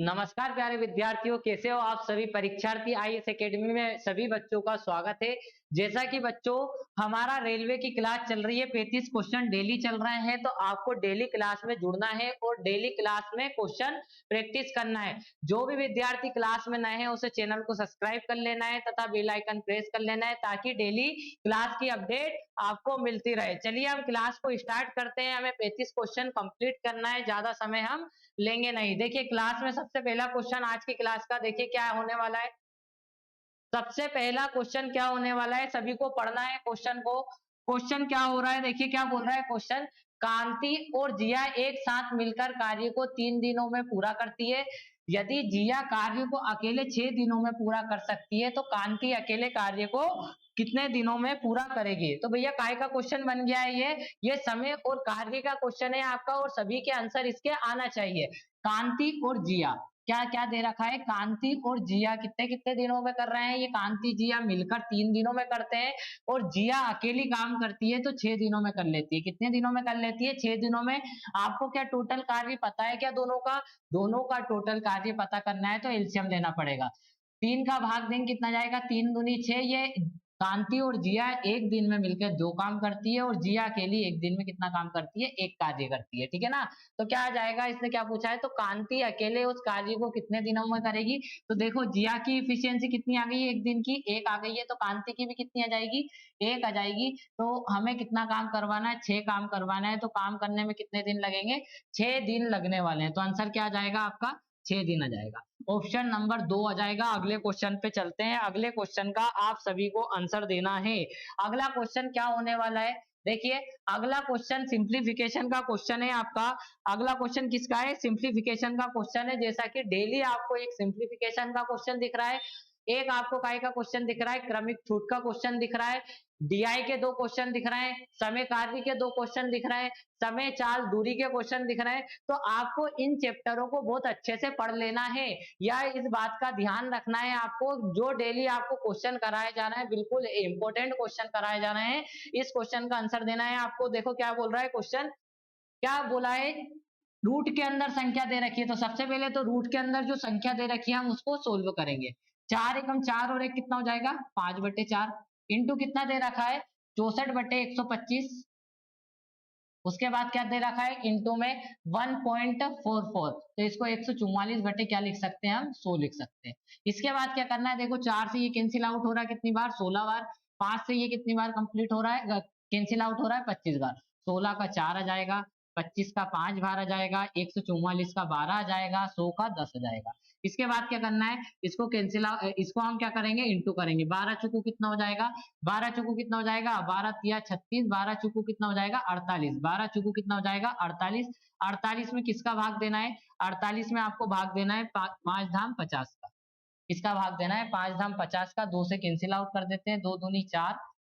नमस्कार प्यारे विद्यार्थियों, कैसे हो आप सभी परीक्षार्थी। आईएएस एकेडमी में सभी बच्चों का स्वागत है। जैसा कि बच्चों हमारा रेलवे की क्लास चल रही है, 35 क्वेश्चन डेली चल रहे हैं, तो आपको डेली क्लास में जुड़ना है और डेली क्लास में क्वेश्चन प्रैक्टिस करना है। जो भी विद्यार्थी क्लास में नए हैं उसे चैनल को सब्सक्राइब कर लेना है तथा बेल आइकन प्रेस कर लेना है ताकि डेली क्लास की अपडेट आपको मिलती रहे। चलिए हम क्लास को स्टार्ट करते हैं। हमें 35 क्वेश्चन कंप्लीट करना है, ज्यादा समय हम लेंगे नहीं। देखिए क्लास में सबसे पहला क्वेश्चन आज की क्लास का देखिए क्या होने वाला है। सबसे पहला क्वेश्चन क्या होने वाला है, सभी को पढ़ना है क्वेश्चन को। क्वेश्चन क्या हो रहा है, देखिए क्या बोल रहा है क्वेश्चन। कांति और जिया एक साथ मिलकर कार्य को 3 दिनों में पूरा करती है। यदि जिया कार्य को अकेले 6 दिनों में पूरा कर सकती है तो कांति अकेले कार्य को कितने दिनों में पूरा करेगी। तो भैया काय का क्वेश्चन बन गया है ये समय और कार्य का क्वेश्चन है आपका और सभी के आंसर इसके आना चाहिए। कांति और जिया क्या क्या दे रखा है, कांति और जिया कितने कितने दिनों में कर रहे हैं। ये कांति जिया मिलकर 3 दिनों में करते हैं और जिया अकेली काम करती है तो 6 दिनों में कर लेती है। कितने दिनों में कर लेती है, 6 दिनों में। आपको क्या टोटल कार्य पता है क्या, दोनों का टोटल कार्य पता करना है तो एलसीएम लेना पड़ेगा। 3 का भाग देंगे कितना जाएगा, 3 दूनी 6। ये कांति और जिया एक दिन में मिलकर 2 काम करती है और जिया अकेली एक दिन में कितना काम करती है, एक कार्य करती है, ठीक है ना। तो क्या आ जाएगा, इसने क्या पूछा है, तो कांति अकेले उस कार्य को कितने दिनों में करेगी। तो देखो जिया की इफिशियंसी कितनी आ गई है, एक दिन की 1 आ गई है, तो कांति की भी कितनी आ जाएगी, 1 आ जाएगी। तो हमें कितना काम करवाना है, 6 काम करवाना है। तो काम करने में कितने दिन लगेंगे, 6 दिन लगने वाले हैं। तो आंसर क्या आ जाएगा आपका, 6 दिन आ जाएगा। ऑप्शन नंबर 2 आ जाएगा। अगले क्वेश्चन पे चलते हैं। अगले क्वेश्चन का आप सभी को आंसर देना है। अगला क्वेश्चन क्या होने वाला है, देखिए अगला क्वेश्चन सिंप्लीफिकेशन का क्वेश्चन है आपका। अगला क्वेश्चन किसका है, सिंप्लीफिकेशन का क्वेश्चन है। जैसा कि डेली आपको एक सिंप्लीफिकेशन का क्वेश्चन दिख रहा है, एक आपको काय का क्वेश्चन दिख रहा है, क्रमिक छूट का क्वेश्चन दिख रहा है, डीआई के 2 क्वेश्चन दिख रहे हैं, समय कार्य के 2 क्वेश्चन दिख रहे हैं, समय चाल दूरी के क्वेश्चन दिख रहे हैं। तो आपको इन चैप्टरों को बहुत अच्छे से पढ़ लेना है या इस बात का ध्यान रखना है आपको, जो डेली आपको क्वेश्चन कराए जा रहे हैं बिल्कुल इंपॉर्टेंट क्वेश्चन कराए जा रहे हैं। इस क्वेश्चन का आंसर देना है आपको। देखो क्या बोल रहा है क्वेश्चन, क्या बोला है, रूट के अंदर संख्या दे रखी है। तो सबसे पहले तो रूट के अंदर जो संख्या दे रखी है हम उसको सोल्व करेंगे। 4 एकम 4 और 1 कितना हो जाएगा, 5/4 इंटू कितना दे रखा है, 64/125। उसके बाद क्या दे रखा है, इंटू में 1.44। तो इसको 144 बटे क्या लिख सकते हैं हम, 100 लिख सकते हैं। इसके बाद क्या करना है, देखो 4 से ये कैंसिल आउट हो रहा है कितनी बार, 16 बार। 5 से ये कितनी बार कंप्लीट हो रहा है, कैंसिल आउट हो रहा है 25 बार। 16 का 4 आ जाएगा, 25 का 5 बार आ जाएगा, 144 का 12 आ जाएगा, 100 का 10 आ जाएगा। इसके बाद क्या करना है, इसको कैंसिल इसको हम क्या करेंगे, इंटू करेंगे। 12 चुकू कितना हो जाएगा, 12 चुकू कितना हो जाएगा, 12 तिया 36, 12 चुकू कितना हो जाएगा 48, 12 चुकू कितना हो जाएगा 48। 48 में किसका भाग देना है, 48 में आपको भाग देना है 5 धाम 50 का। इसका भाग देना है 5 धाम 50 का। 2 से कैंसिल आउट कर देते हैं, 2 दूनी 4,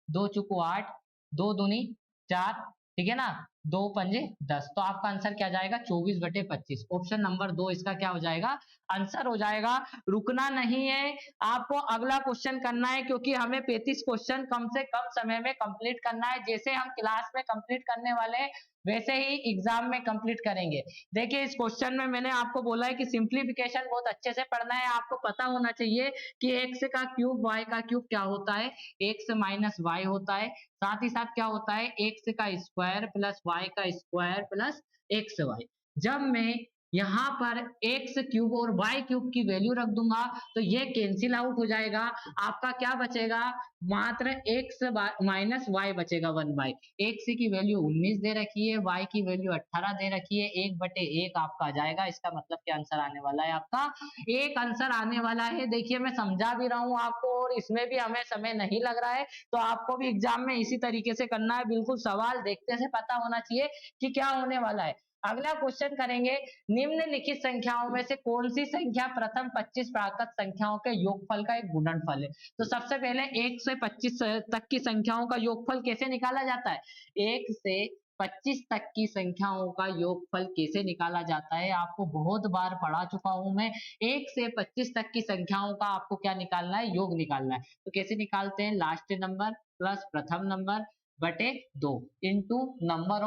2 चुकू 8, 2 दूनी 4, ठीक है ना, 2 पंजे 10। तो आपका आंसर क्या जाएगा, 24/25। ऑप्शन नंबर 2 इसका क्या हो जाएगा, आंसर हो जाएगा। रुकना नहीं है, आपको अगला क्वेश्चन करना है क्योंकि हमें 35 क्वेश्चन कम से कम समय में कंप्लीट करना है। जैसे हम क्लास में कंप्लीट करने वाले हैं वैसे ही एग्जाम में कंप्लीट करेंगे। देखिए इस क्वेश्चन में मैंने आपको बोला है कि सिंप्लीफिकेशन बहुत अच्छे से पढ़ना है। आपको पता होना चाहिए कि x का क्यूब y का क्यूब क्या होता है, x माइनस वाई होता है। साथ ही साथ क्या होता है, x का स्क्वायर प्लस y का स्क्वायर प्लस एक्स वाई। जब मैं यहाँ पर एक्स क्यूब और वाई क्यूब की वैल्यू रख दूंगा तो ये कैंसिल आउट हो जाएगा। आपका क्या बचेगा, मात्र एक्स माइनस वाई बचेगा 1/। एक्स की वैल्यू 19 दे रखी है, वाई की वैल्यू 18 दे रखी है, 1/1 आपका आ जाएगा। इसका मतलब क्या आंसर आने वाला है आपका, एक आंसर आने वाला है। देखिए मैं समझा भी रहा हूं आपको और इसमें भी हमें समय नहीं लग रहा है, तो आपको भी एग्जाम में इसी तरीके से करना है। बिल्कुल सवाल देखते से पता होना चाहिए कि क्या होने वाला है। अगला क्वेश्चन करेंगे, निम्नलिखित संख्याओं में से कौन सी संख्या प्रथम 25 प्राकृत संख्याओं के योगफल का एक गुणनफल है। तो सबसे पहले 1 से 25 तक की संख्याओं का योगफल कैसे निकाला जाता है, 1 से 25 तक की संख्याओं का योगफल कैसे निकाला जाता है, आपको बहुत बार पढ़ा चुका हूं मैं। 1 से 25 तक की संख्याओं का आपको क्या निकालना है, योग निकालना है। तो कैसे निकालते हैं, लास्ट नंबर प्लस प्रथम नंबर बटे 2 इंटू नंबर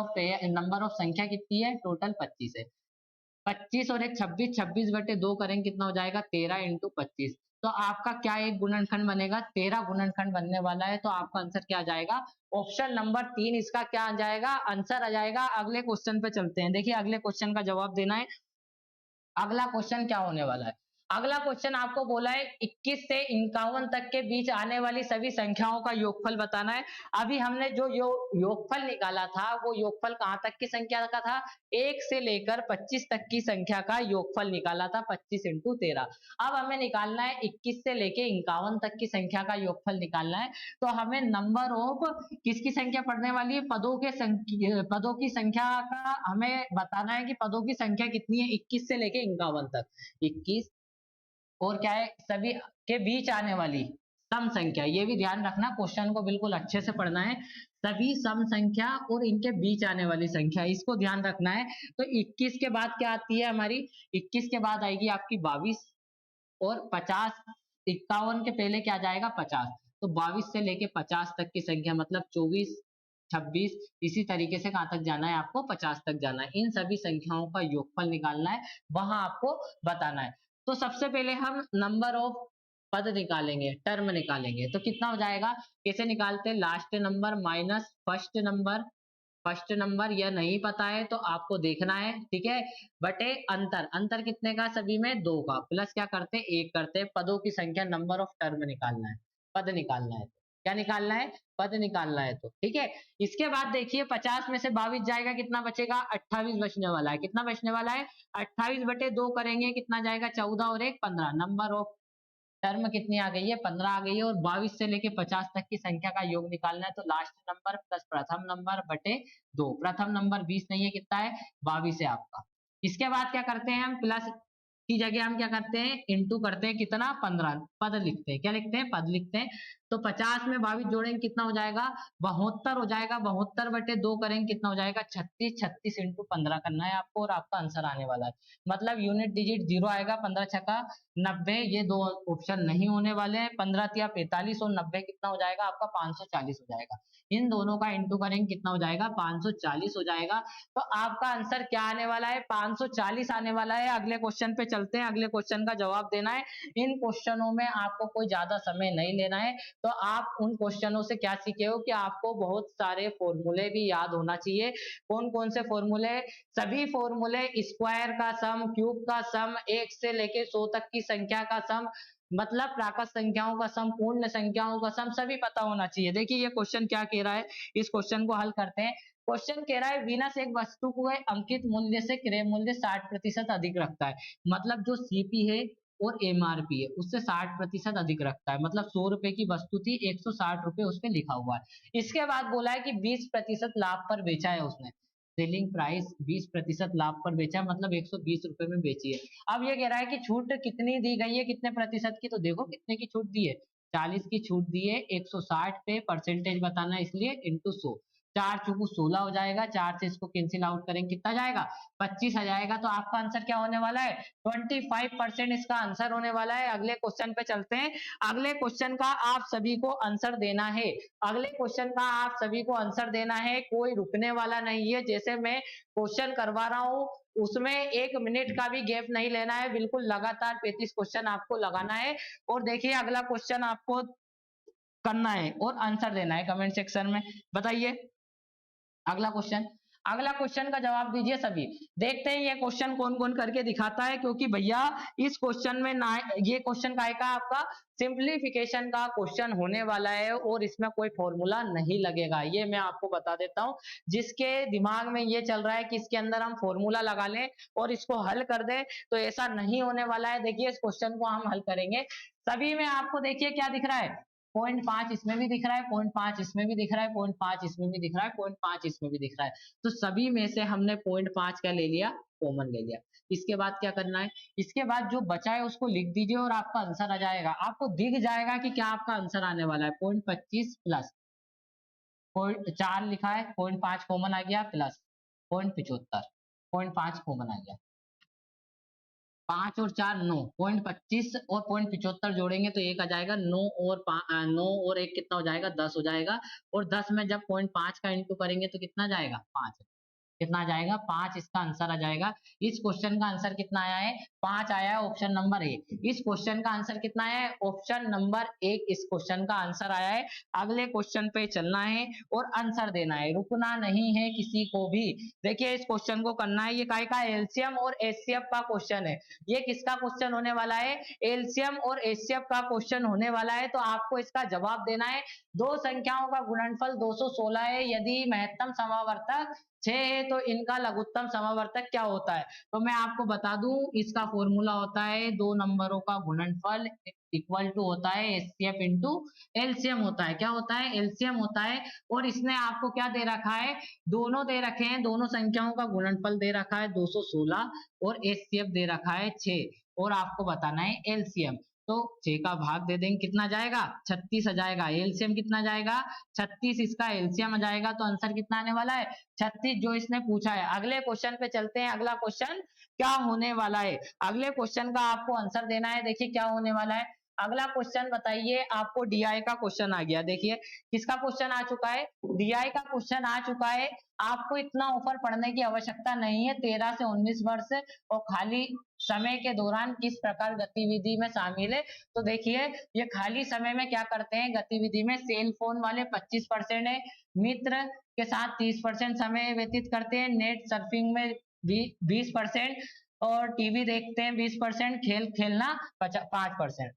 ऑफ संख्या कितनी है, टोटल 25 है। 25 और एक 26, 26/2 करेंगे कितना हो जाएगा 13 इंटू 25। तो आपका क्या एक गुणनखंड बनेगा, 13 गुणनखंड बनने वाला है। तो आपका आंसर क्या आ जाएगा, ऑप्शन नंबर 3 इसका क्या आ जाएगा, आंसर आ जाएगा। अगले क्वेश्चन पे चलते हैं। देखिए अगले क्वेश्चन का जवाब देना है। अगला क्वेश्चन क्या होने वाला है, अगला क्वेश्चन आपको बोला है 21 से 51 तक के बीच आने वाली सभी संख्याओं का योगफल बताना है। अभी हमने जो योगफल निकाला था वो योगफल कहां तक की संख्या का था, 1 से लेकर 25 तक की संख्या का योगफल निकाला था, 25 इंटू 13। अब हमें निकालना है 21 से लेके 51 तक की संख्या का योगफल निकालना है। तो हमें नंबर ऑफ किसकी संख्या पढ़ने वाली है, पदों की संख्या का हमें बताना है कि पदों की संख्या कितनी है 21 से लेके 51 तक। 21 और क्या है, सभी के बीच आने वाली सम संख्या, ये भी ध्यान रखना, क्वेश्चन को बिल्कुल अच्छे से पढ़ना है। सभी सम संख्या और इनके बीच आने वाली संख्या, इसको ध्यान रखना है। तो 21 के बाद क्या आती है हमारी, 21 के बाद आएगी आपकी 22 और 50, 51 के पहले क्या जाएगा 50। तो 22 से लेके 50 तक की संख्या मतलब 24, 26, इसी तरीके से कहां तक जाना है आपको, 50 तक जाना है। इन सभी संख्याओं का योगफल निकालना है, वहां आपको बताना है। तो सबसे पहले हम नंबर ऑफ पद निकालेंगे, टर्म निकालेंगे। तो कितना हो जाएगा, कैसे निकालते हैं, last number minus first number, यह नहीं पता है तो आपको देखना है, ठीक है, बटे अंतर, अंतर कितने का, सभी में 2 का, प्लस क्या करते हैं 1 करते हैं, पदों की संख्या, नंबर ऑफ टर्म निकालना है, पद निकालना है। क्या निकालना है, पद निकालना है। तो ठीक है, इसके बाद देखिए 50 में से 22 जाएगा, कितना बचेगा 28 बचने वाला है। कितना बचने वाला है, 28/2 करेंगे कितना जाएगा 14 और 1 15। नंबर ऑफ टर्म कितनी आ गई है, 15 आ गई है। और 22 से लेके 50 तक की संख्या का योग निकालना है। तो लास्ट नंबर प्लस प्रथम नंबर बटे 2, प्रथम नंबर 20 नहीं है, कितना है 22 है आपका। इसके बाद क्या करते हैं हम, प्लस की जगह हम क्या करते हैं इंटू करते हैं, कितना 15, पद लिखते हैं, क्या लिखते हैं पद लिखते हैं। तो 50 में 22 जोड़ेंगे कितना हो जाएगा 72 हो जाएगा, 72/2 करेंगे कितना हो जाएगा 36, 36 इंटू 15 करना है आपको और आपका आंसर आने वाला है। मतलब यूनिट डिजिट 0 आएगा, 15 छक्का 90, ये दो ऑप्शन नहीं होने वाले हैं। 15 या 45 और 90 कितना हो जाएगा आपका 540 हो जाएगा। इन दोनों का इंटू करेंगे कितना हो जाएगा 540 हो जाएगा। तो आपका आंसर क्या आने वाला है 540 आने वाला है। अगले क्वेश्चन पे चलते हैं, अगले क्वेश्चन का जवाब देना है। इन क्वेश्चनों में आपको कोई ज्यादा समय नहीं लेना है। तो आप उन क्वेश्चनों से क्या सीखे हो कि आपको बहुत सारे फॉर्मूले भी याद होना चाहिए। कौन कौन से फॉर्मूले, सभी फॉर्मूले, स्क्वायर का सम, क्यूब का सम, 1 से लेके 100 तक की संख्या का सम, मतलब प्राकृत संख्याओं का सम, पूर्ण संख्याओं का सम, सभी पता होना चाहिए। देखिए ये क्वेश्चन क्या कह रहा है, इस क्वेश्चन को हल करते हैं। क्वेश्चन कह रहा है वीनस एक वस्तु को अंकित मूल्य से क्रय मूल्य 60% अधिक रखता है। मतलब जो सीपी है और एमआरपी है उससे 60% अधिक रखता है। मतलब 100 रुपए की वस्तु थी, 160 रुपए उस पर लिखा हुआ है। इसके बाद बोला है कि 20% लाभ पर बेचा है उसने, सेलिंग प्राइस 20% लाभ पर बेचा, मतलब 120 रुपए में बेची है। अब ये कह रहा है कि छूट कितनी दी गई है, कितने प्रतिशत की, तो देखो कितने की छूट दी है, 40 की छूट दी है, 160 पे परसेंटेज बताना है इसलिए इंटू 100, 4 चौको 16 हो जाएगा, 4 से इसको कैंसिल आउट करेंगे कितना जाएगा 25 आ जाएगा। तो आपका आंसर क्या होने वाला है 25% इसका आंसर होने वाला है। अगले क्वेश्चन पे चलते हैं। अगले क्वेश्चन का आप सभी को आंसर देना है, अगले क्वेश्चन का आप सभी को आंसर देना है, कोई रुकने वाला नहीं है। जैसे मैं क्वेश्चन करवा रहा हूं उसमें 1 मिनट का भी गैप नहीं लेना है, बिल्कुल लगातार 35 क्वेश्चन आपको लगाना है। और देखिए अगला क्वेश्चन आपको करना है और आंसर देना है कमेंट सेक्शन में, बताइए अगला क्वेश्चन। अगला क्वेश्चन का जवाब दीजिए सभी। देखते हैं ये क्वेश्चन कौन कौन करके दिखाता है, क्योंकि भैया इस क्वेश्चन में ना, ये क्वेश्चन का आएगा आपका सिंप्लीफिकेशन का क्वेश्चन होने वाला है और इसमें कोई फॉर्मूला नहीं लगेगा, ये मैं आपको बता देता हूं। जिसके दिमाग में ये चल रहा है कि इसके अंदर हम फॉर्मूला लगा लें और इसको हल कर दें, तो ऐसा नहीं होने वाला है। देखिए इस क्वेश्चन को हम हल करेंगे, सभी में आपको देखिए क्या दिख रहा है 0.5 इसमें भी दिख रहा है, 0.5 इसमें भी दिख रहा है, 0.5 इसमें भी दिख रहा है, 0.5 इसमें भी दिख रहा है। तो सभी में से हमने 0.5 क्या ले लिया, कॉमन ले लिया। इसके बाद क्या करना है, इसके बाद जो बचा है उसको लिख दीजिए और आपका आंसर आ जाएगा। आपको दिख जाएगा कि क्या आपका आंसर आने वाला है 0.25 प्लस 4 लिखा है, 0.5 कॉमन आ गया, प्लस 0.75, 0.5 कॉमन आ गया, 5 और 4 9, 0.25 और 0.75 जोड़ेंगे तो एक आ जाएगा, 9 और 9 और 1 कितना हो जाएगा 10 हो जाएगा। और 10 में जब 0.5 का इंटू करेंगे तो कितना जाएगा 5। कितना आ जाएगा 5, इसका आंसर आ जाएगा। इस क्वेश्चन का आंसर कितना आया है 5 आया है, ऑप्शन नंबर ए। इस क्वेश्चन का आंसर कितना है ऑप्शन नंबर 1, इस क्वेश्चन का आंसर आया है। अगले क्वेश्चन पे चलना है और आंसर देना है, रुकना नहीं है किसी को भी। देखिए इस क्वेश्चन को करना है, ये काय का एलसीएम और एचसीएफ का क्वेश्चन है। ये किसका क्वेश्चन होने वाला है एलसीएम और एचसीएफ का क्वेश्चन होने वाला है। तो आपको इसका जवाब देना है, दो संख्याओं का गुणनफल 216 है, यदि महत्तम समावर्तक 6 है तो इनका लघुत्तम समावर्तक क्या होता है। तो मैं आपको बता दूं, इसका फॉर्मूला होता है दो नंबरों का गुणनफल इक्वल टू होता है एचसीएफ इंटू एलसीएम होता है। क्या होता है एलसीएम होता है। और इसने आपको क्या दे रखा है, दोनों दे रखे हैं, दोनों संख्याओं का गुणनफल दे रखा है 216 और एचसीएफ दे रखा है 6 और आपको बताना है एलसीएम। तो 6 का भाग दे देंगे, कितना जाएगा 36 आ जाएगा। एलसीएम कितना जाएगा 36, इसका एलसीएम आ जाएगा। तो आंसर कितना आने वाला है 36, जो इसने पूछा है। अगले क्वेश्चन पे चलते हैं, अगला क्वेश्चन क्या होने वाला है। अगले क्वेश्चन का आपको आंसर देना है। देखिए क्या होने वाला है अगला क्वेश्चन, बताइए। आपको डीआई का क्वेश्चन आ गया। देखिए किसका क्वेश्चन आ चुका है डीआई का क्वेश्चन आ चुका है। आपको इतना ऊपर पढ़ने की आवश्यकता नहीं है। 13 से 19 वर्ष और खाली समय के दौरान किस प्रकार गतिविधि में शामिल है। तो देखिए ये खाली समय में क्या करते हैं गतिविधि में, सेल फोन वाले 25% है, मित्र के साथ 30% समय व्यतीत करते हैं, नेट सर्फिंग में 20% और टीवी देखते हैं 20%, खेल खेलना 5%।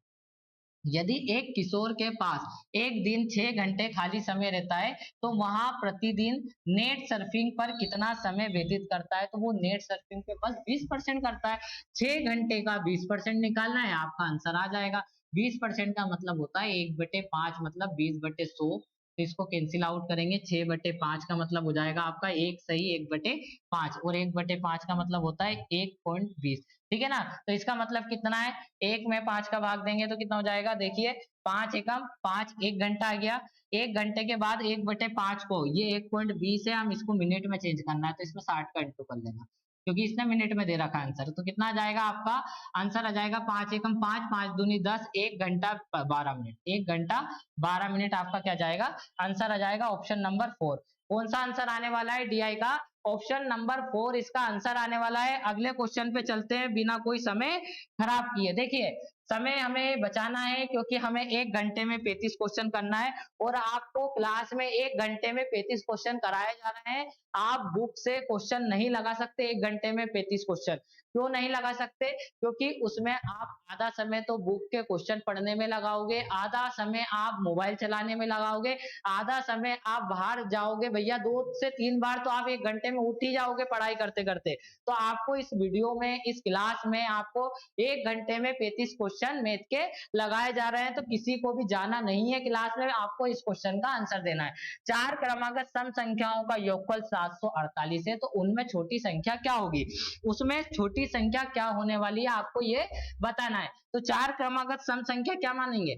यदि एक किशोर के पास एक दिन 6 घंटे खाली समय रहता है तो वहां प्रतिदिन नेट सर्फिंग पर कितना समय व्यतीत करता है। तो वो नेट सर्फिंग पे बस 20% करता है। 6 घंटे का 20% निकालना है, आपका आंसर आ जाएगा। 20% का मतलब होता है 1/5 मतलब 20/100। तो इसको कैंसिल आउट करेंगे, 6/5 का मतलब हो जाएगा आपका एक सही 1/5 और 1/5 का मतलब होता है 1.20। ठीक है ना। तो इसका मतलब कितना है, 1 में 5 का भाग देंगे तो कितना हो जाएगा, देखिए 5 एकम 5, 1 घंटा आ गया। 1 घंटे के बाद 1/5 को, ये 1.20 है, हम इसको मिनट में चेंज करना है तो इसमें 60 का इंटू कर लेना, क्योंकि इसने मिनट में दे रखा आंसर। तो कितना आ जाएगा आपका आंसर आ जाएगा 5 एकम 5, 5 दूनी 10, 1 घंटा 12 मिनट, 1 घंटा 12 मिनट आपका क्या जाएगा आंसर आ जाएगा ऑप्शन नंबर 4। कौन सा आंसर आने वाला है डीआई का ऑप्शन नंबर 4 इसका आंसर आने वाला है। अगले क्वेश्चन पे चलते हैं बिना कोई समय खराब किए। देखिए समय हमें बचाना है क्योंकि हमें 1 घंटे में 35 क्वेश्चन करना है और आपको क्लास में 1 घंटे में 35 क्वेश्चन कराए जा रहे हैं। आप बुक से क्वेश्चन नहीं लगा सकते 1 घंटे में 35 क्वेश्चन। क्यों नहीं लगा सकते, क्योंकि उसमें आप आधा समय तो बुक के क्वेश्चन पढ़ने में लगाओगे, आधा समय आप मोबाइल चलाने में लगाओगे, आधा समय आप बाहर जाओगे भैया 2 से 3 बार तो आप 1 घंटे में उठ ही जाओगे पढ़ाई करते करते। तो आपको इस वीडियो में इस क्लास में आपको 1 घंटे में 35 क्वेश्चन मैथ के लगाए जा रहे हैं। तो किसी को भी जाना नहीं है क्लास में, आपको इस क्वेश्चन का आंसर देना है। 4 क्रमागत सम संख्याओं का योगफल 748 है, तो उनमें छोटी संख्या क्या होगी, उसमें छोटी संख्या क्या होने वाली है आपको ये बताना है। तो 4 क्रमागत सम संख्या क्या मानेंगे,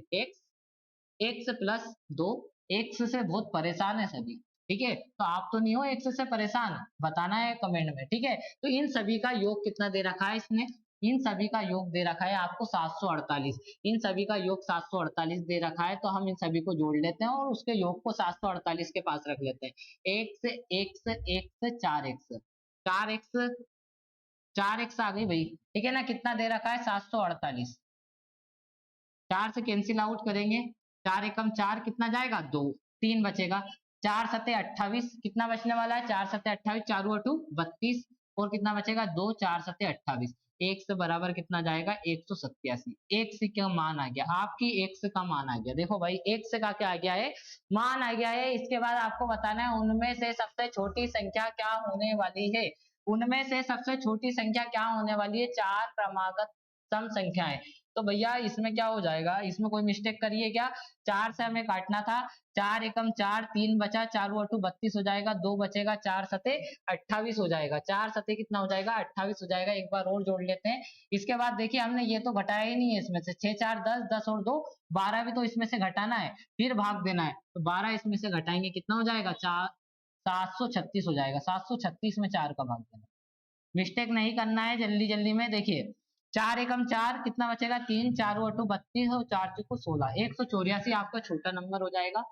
x प्लस 2, x से बहुत परेशान है सभी। ठीक है, तो आप तो नहीं हो x से परेशान, बताना है कमेंट में। ठीक है, तो इन सभी का योग कितना दे रखा है इसने, इन सभी का योग दे रखा है आपको 748। इन सभी का योग 748 दे रखा है, तो हम इन सभी को जोड़ लेते हैं और उसके योग को 748 के पास रख लेते हैं। x x x 4x, 4x आ गई भाई। ठीक है ना, कितना दे रखा है 748, 4 से कैंसिल आउट करेंगे, 4 एकम 4 कितना जाएगा 2, 3 बचेगा, 4 सते 28 कितना बचने वाला है, 4 सते 28, चारू अठू 32 और कितना बचेगा 2, 4 सते 28, एक से बराबर कितना जाएगा 187। एक्स का मान आ गया, आपकी एक्स का मान आ गया। देखो भाई एक्स का क्या आ गया है, मान आ गया है। इसके बाद आपको बताना है उनमें से सबसे छोटी संख्या क्या होने वाली है, उनमें से सबसे छोटी संख्या क्या होने वाली है, 4 क्रमागत सम संख्याएं। तो भैया इसमें क्या हो जाएगा, इसमें कोई मिस्टेक करिए क्या, 4 से हमें काटना था, 4 एकम 4, 3 बचा, चारू अठू 32 हो जाएगा, 2 बचेगा, 4 सते 28 हो जाएगा, 4 सते कितना हो जाएगा 28 हो जाएगा। एक बार और जोड़ लेते हैं। इसके बाद देखिए हमने ये तो घटाया ही नहीं है इसमें से, 6 4 10, 10 और 2 12 भी तो इसमें से घटाना है, फिर भाग देना है। तो 12 इसमें से घटाएंगे कितना हो जाएगा, 736 हो जाएगा। 736 में 4 का भाग देना, मिस्टेक नहीं करना है जल्दी जल्दी में। देखिए 4 एकम 4 कितना बचेगा 3, चारू अठू 32 और 4 चुको 16, 184 आपका छोटा नंबर हो जाएगा।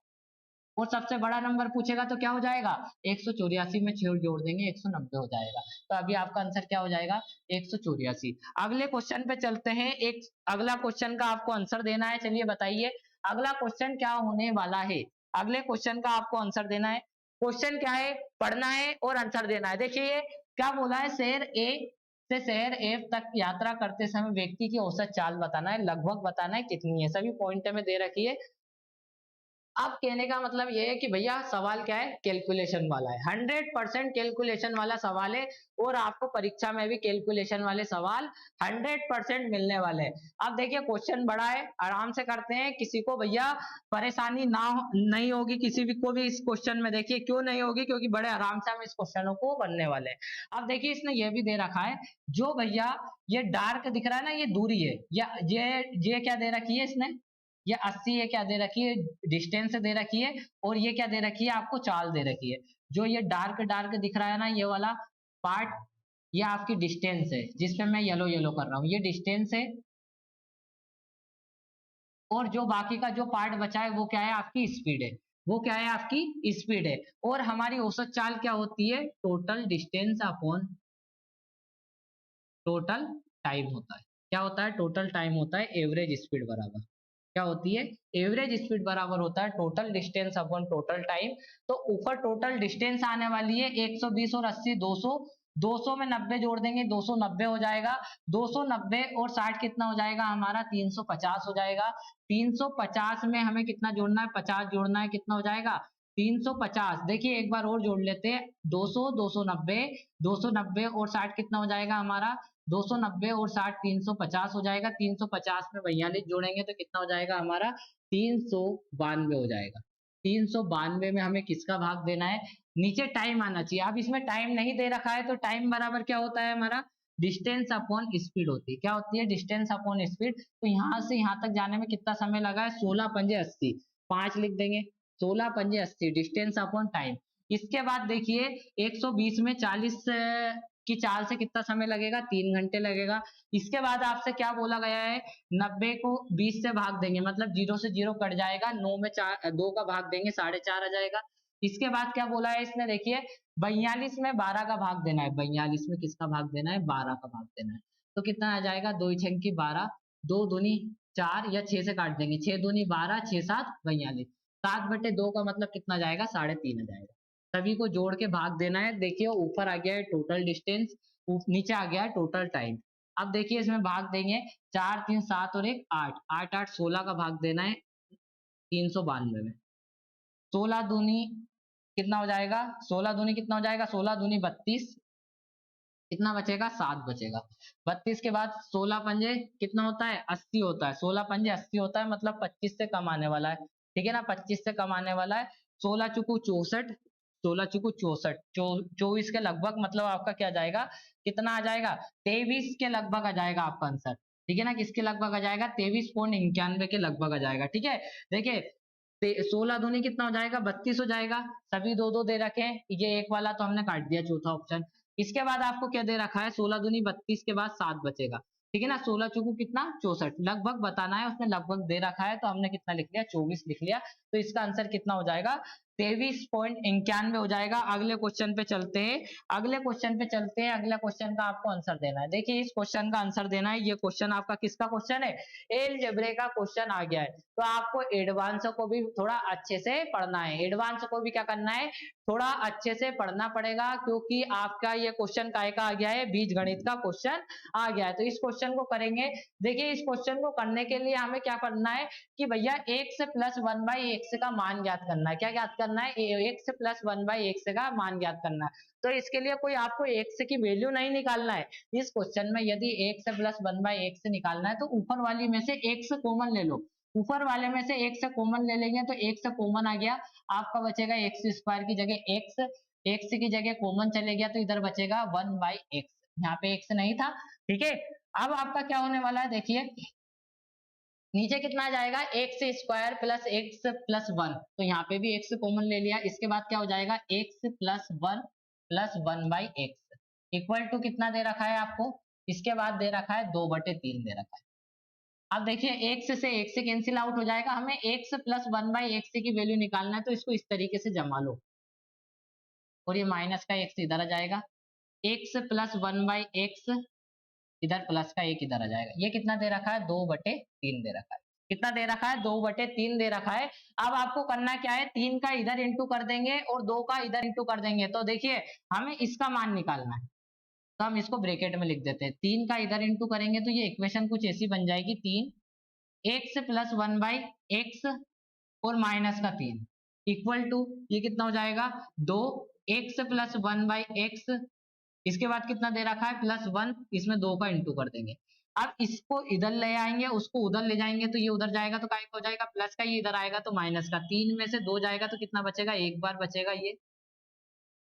और सबसे बड़ा नंबर पूछेगा तो क्या हो जाएगा, 184 में 6 जोड़ देंगे 190 हो जाएगा। तो अभी आपका आंसर क्या हो जाएगा, 184। अगले क्वेश्चन पे चलते हैं, एक अगला क्वेश्चन का आपको आंसर देना है। चलिए बताइए अगला क्वेश्चन क्या होने वाला है। अगले क्वेश्चन का आपको आंसर देना है। क्वेश्चन क्या है, पढ़ना है और आंसर देना है। देखिए क्या बोला है, शहर ए से शहर एफ तक यात्रा करते समय व्यक्ति की औसत चाल बताना है, लगभग बताना है कितनी है, सभी पॉइंट में दे रखी है। अब कहने का मतलब ये है कि भैया सवाल क्या है, कैलकुलेशन वाला है, 100% कैलकुलेशन वाला सवाल है। और आपको परीक्षा में भी कैलकुलेशन वाले सवाल 100% मिलने वाले हैं। अब देखिए क्वेश्चन बड़ा है, आराम से करते हैं, किसी को भैया परेशानी नहीं होगी किसी भी को भी इस क्वेश्चन में। देखिए क्यों नहीं होगी, क्योंकि बड़े आराम से हम इस क्वेश्चनों को बनने वाले हैं। अब देखिए इसने ये भी दे रखा है, जो भैया ये डार्क दिख रहा है ना, ये दूरी है, या ये क्या दे रखी है इसने, ये 80 ये क्या दे रखी है, डिस्टेंस दे रखी है। और ये क्या दे रखी है, आपको चाल दे रखी है। जो ये डार्क डार्क दिख रहा है ना, ये वाला पार्ट, ये आपकी डिस्टेंस है, जिसपे मैं येलो येलो कर रहा हूँ, ये डिस्टेंस है। और जो बाकी का जो पार्ट बचा है वो क्या है, आपकी स्पीड है। वो क्या है, आपकी स्पीड है। और हमारी औसत चाल क्या होती है, total distance upon total time होता है। क्या होता है, टोटल टाइम होता है एवरेज स्पीड बराबर क्या होती है, एवरेज स्पीड बराबर होता है total distance upon total time. तो ऊपर टोटल डिस्टेंस आने वाली है 120 और 80 200, 200 में 90 जोड़ देंगे 290 हो जाएगा। 290 और 60 कितना हो जाएगा हमारा, 350 हो जाएगा। 350 में हमें कितना जोड़ना है, 50 जोड़ना है, कितना हो जाएगा 350। देखिए एक बार और जोड़ लेते हैं, 200 290, 290 और 60 कितना हो जाएगा हमारा, 290 और 60 350 हो जाएगा। 350 में 42 जोड़ेंगे तो कितना हो जाएगा हमारा, 392 हो जाएगा। 392 में हमें किसका भाग देना है, नीचे टाइम आना चाहिए। अब इसमें टाइम नहीं दे रखा है, तो टाइम बराबर क्या होता है हमारा, डिस्टेंस अपॉन स्पीड होती है। क्या होती है, डिस्टेंस अपॉन स्पीड। तो यहाँ से यहाँ तक जाने में कितना समय लगा है, 16 पंजे 80, 5 लिख देंगे, 16 पंजे 80 डिस्टेंस अपॉन टाइम। इसके बाद देखिए 120 में 40 की चाल से कितना समय लगेगा, 3 घंटे लगेगा। इसके बाद आपसे क्या बोला गया है, 90 को 20 से भाग देंगे, मतलब 0 से 0 कट जाएगा, 9 में 2 का भाग देंगे 4.5 आ जाएगा। इसके बाद क्या बोला है इसने, देखिए 42 में 12 का भाग देना है, 42 में किसका भाग देना है, 12 का भाग देना है। तो कितना आ जाएगा, 2 छंग की 12, 2 दूनी 4 या 6 से काट देंगे, 6 दूनी 12, 6 7 42, 7/2 का मतलब कितना जाएगा, 3.5 आ जाएगा। सभी को जोड़ के भाग देना है। देखिए ऊपर आ गया है टोटल डिस्टेंस, नीचे आ गया है टोटल टाइम। अब देखिए इसमें भाग देंगे, 4 3 7 और 1 8, 8 8 16 का भाग देना है 392 में। 16 दूनी कितना हो जाएगा, 16 दूनी कितना हो जाएगा, 16 दूनी 32, कितना बचेगा, 7 बचेगा। 32 के बाद 16 पंजे कितना होता है, 80 होता है। 16 पंजे 80 होता है, मतलब 25 से कम आने वाला है, ठीक है ना, 25 से कम आने वाला है। 16 चुकू 64, 16 चुकू 64, 24 के लगभग, मतलब आपका क्या जाएगा, कितना आ जाएगा, 23 के लगभग आ जाएगा आपका आंसर, ठीक है ना। किसके लगभग आ जाएगा, 23.91 के लगभग आ जाएगा, ठीक है। देखिए 16 दूनी कितना हो जाएगा, 32 हो जाएगा। सभी दो दो दे रखे हैं, ये एक वाला तो हमने काट दिया, चौथा ऑप्शन। इसके बाद आपको क्या दे रखा है, 16 दूनी 32 के बाद 7 बचेगा, ठीक है ना। 16 चौकू कितना, 64, लगभग बताना है, उसने लगभग दे रखा है, तो हमने कितना लिख लिया, 24 लिख लिया। तो इसका आंसर कितना हो जाएगा, 23.91 हो जाएगा। अगले क्वेश्चन पे चलते हैं, अगले क्वेश्चन पे चलते हैं। अगला क्वेश्चन का आपको आंसर देना है। देखिए इस क्वेश्चन का आंसर देना है, ये क्वेश्चन आपका किसका क्वेश्चन है, एलजेब्रे का क्वेश्चन आ गया है। तो आपको एडवांस को भी थोड़ा अच्छे से पढ़ना है, एडवांस को भी क्या करना है, थोड़ा अच्छे से पढ़ना पड़ेगा, क्योंकि आपका ये क्वेश्चन काय का आ गया है, बीज गणित का क्वेश्चन आ गया है। तो इस क्वेश्चन को करेंगे। देखिए इस क्वेश्चन को करने के लिए हमें क्या करना है कि भैया x प्लस 1/x का मान ज्ञात करना है। क्या ज्ञात करना है, x प्लस 1/x का मान ज्ञात करना है। तो इसके लिए कोई आपको x की वैल्यू नहीं निकालना है। इस क्वेश्चन में यदि x प्लस 1/x निकालना है, तो ऊपर वाली में से x कॉमन ले लो, ऊपर वाले में से x कॉमन ले लेंगे, तो x कॉमन आ गया, आपका बचेगा एक्स स्क्वायर की जगह x, x की जगह कॉमन चले गया, तो इधर बचेगा 1/x, यहाँ पे x नहीं था, ठीक है। अब आपका क्या होने वाला है, देखिए नीचे कितना आ जाएगा, x square plus x plus 1, तो यहाँ पे भी x कॉमन ले लिया। इसके बाद क्या हो जाएगा, x plus 1 plus 1/x equal to कितना दे रखा है आपको, इसके बाद दे रखा है 2/3 दे रखा है। अब देखिए x से कैंसिल आउट हो जाएगा, हमें x प्लस 1/x की वैल्यू निकालना है, तो इसको इस तरीके से जमा लो और ये माइनस का x इधर आ जाएगा, x प्लस 1/x इधर प्लस का 1 इधर आ जाएगा। ये कितना दे रखा है, 2/3 दे रखा है। कितना दे रखा है, 2/3 दे रखा है। अब आपको करना क्या है, 3 का इधर इंटू कर देंगे और 2 का इधर इंटू कर देंगे, तो देखिए हमें इसका मान निकालना है, तो हम इसको ब्रैकेट में लिख देते हैं। 3 का इधर इंटू करेंगे तो ये इक्वेशन कुछ ऐसी बन जाएगी, 3x प्लस 1/x और माइनस का 3 इक्वल टू, ये कितना हो जाएगा, 2x प्लस 1/x, इसके बाद कितना दे रखा है, +1, इसमें 2 का इंटू कर देंगे। अब इसको इधर ले आएंगे, उसको उधर ले जाएंगे, तो ये उधर जाएगा तो क्या हो जाएगा, प्लस का, ये इधर आएगा तो माइनस का, 3 में से 2 जाएगा तो कितना बचेगा, एक बार बचेगा ये,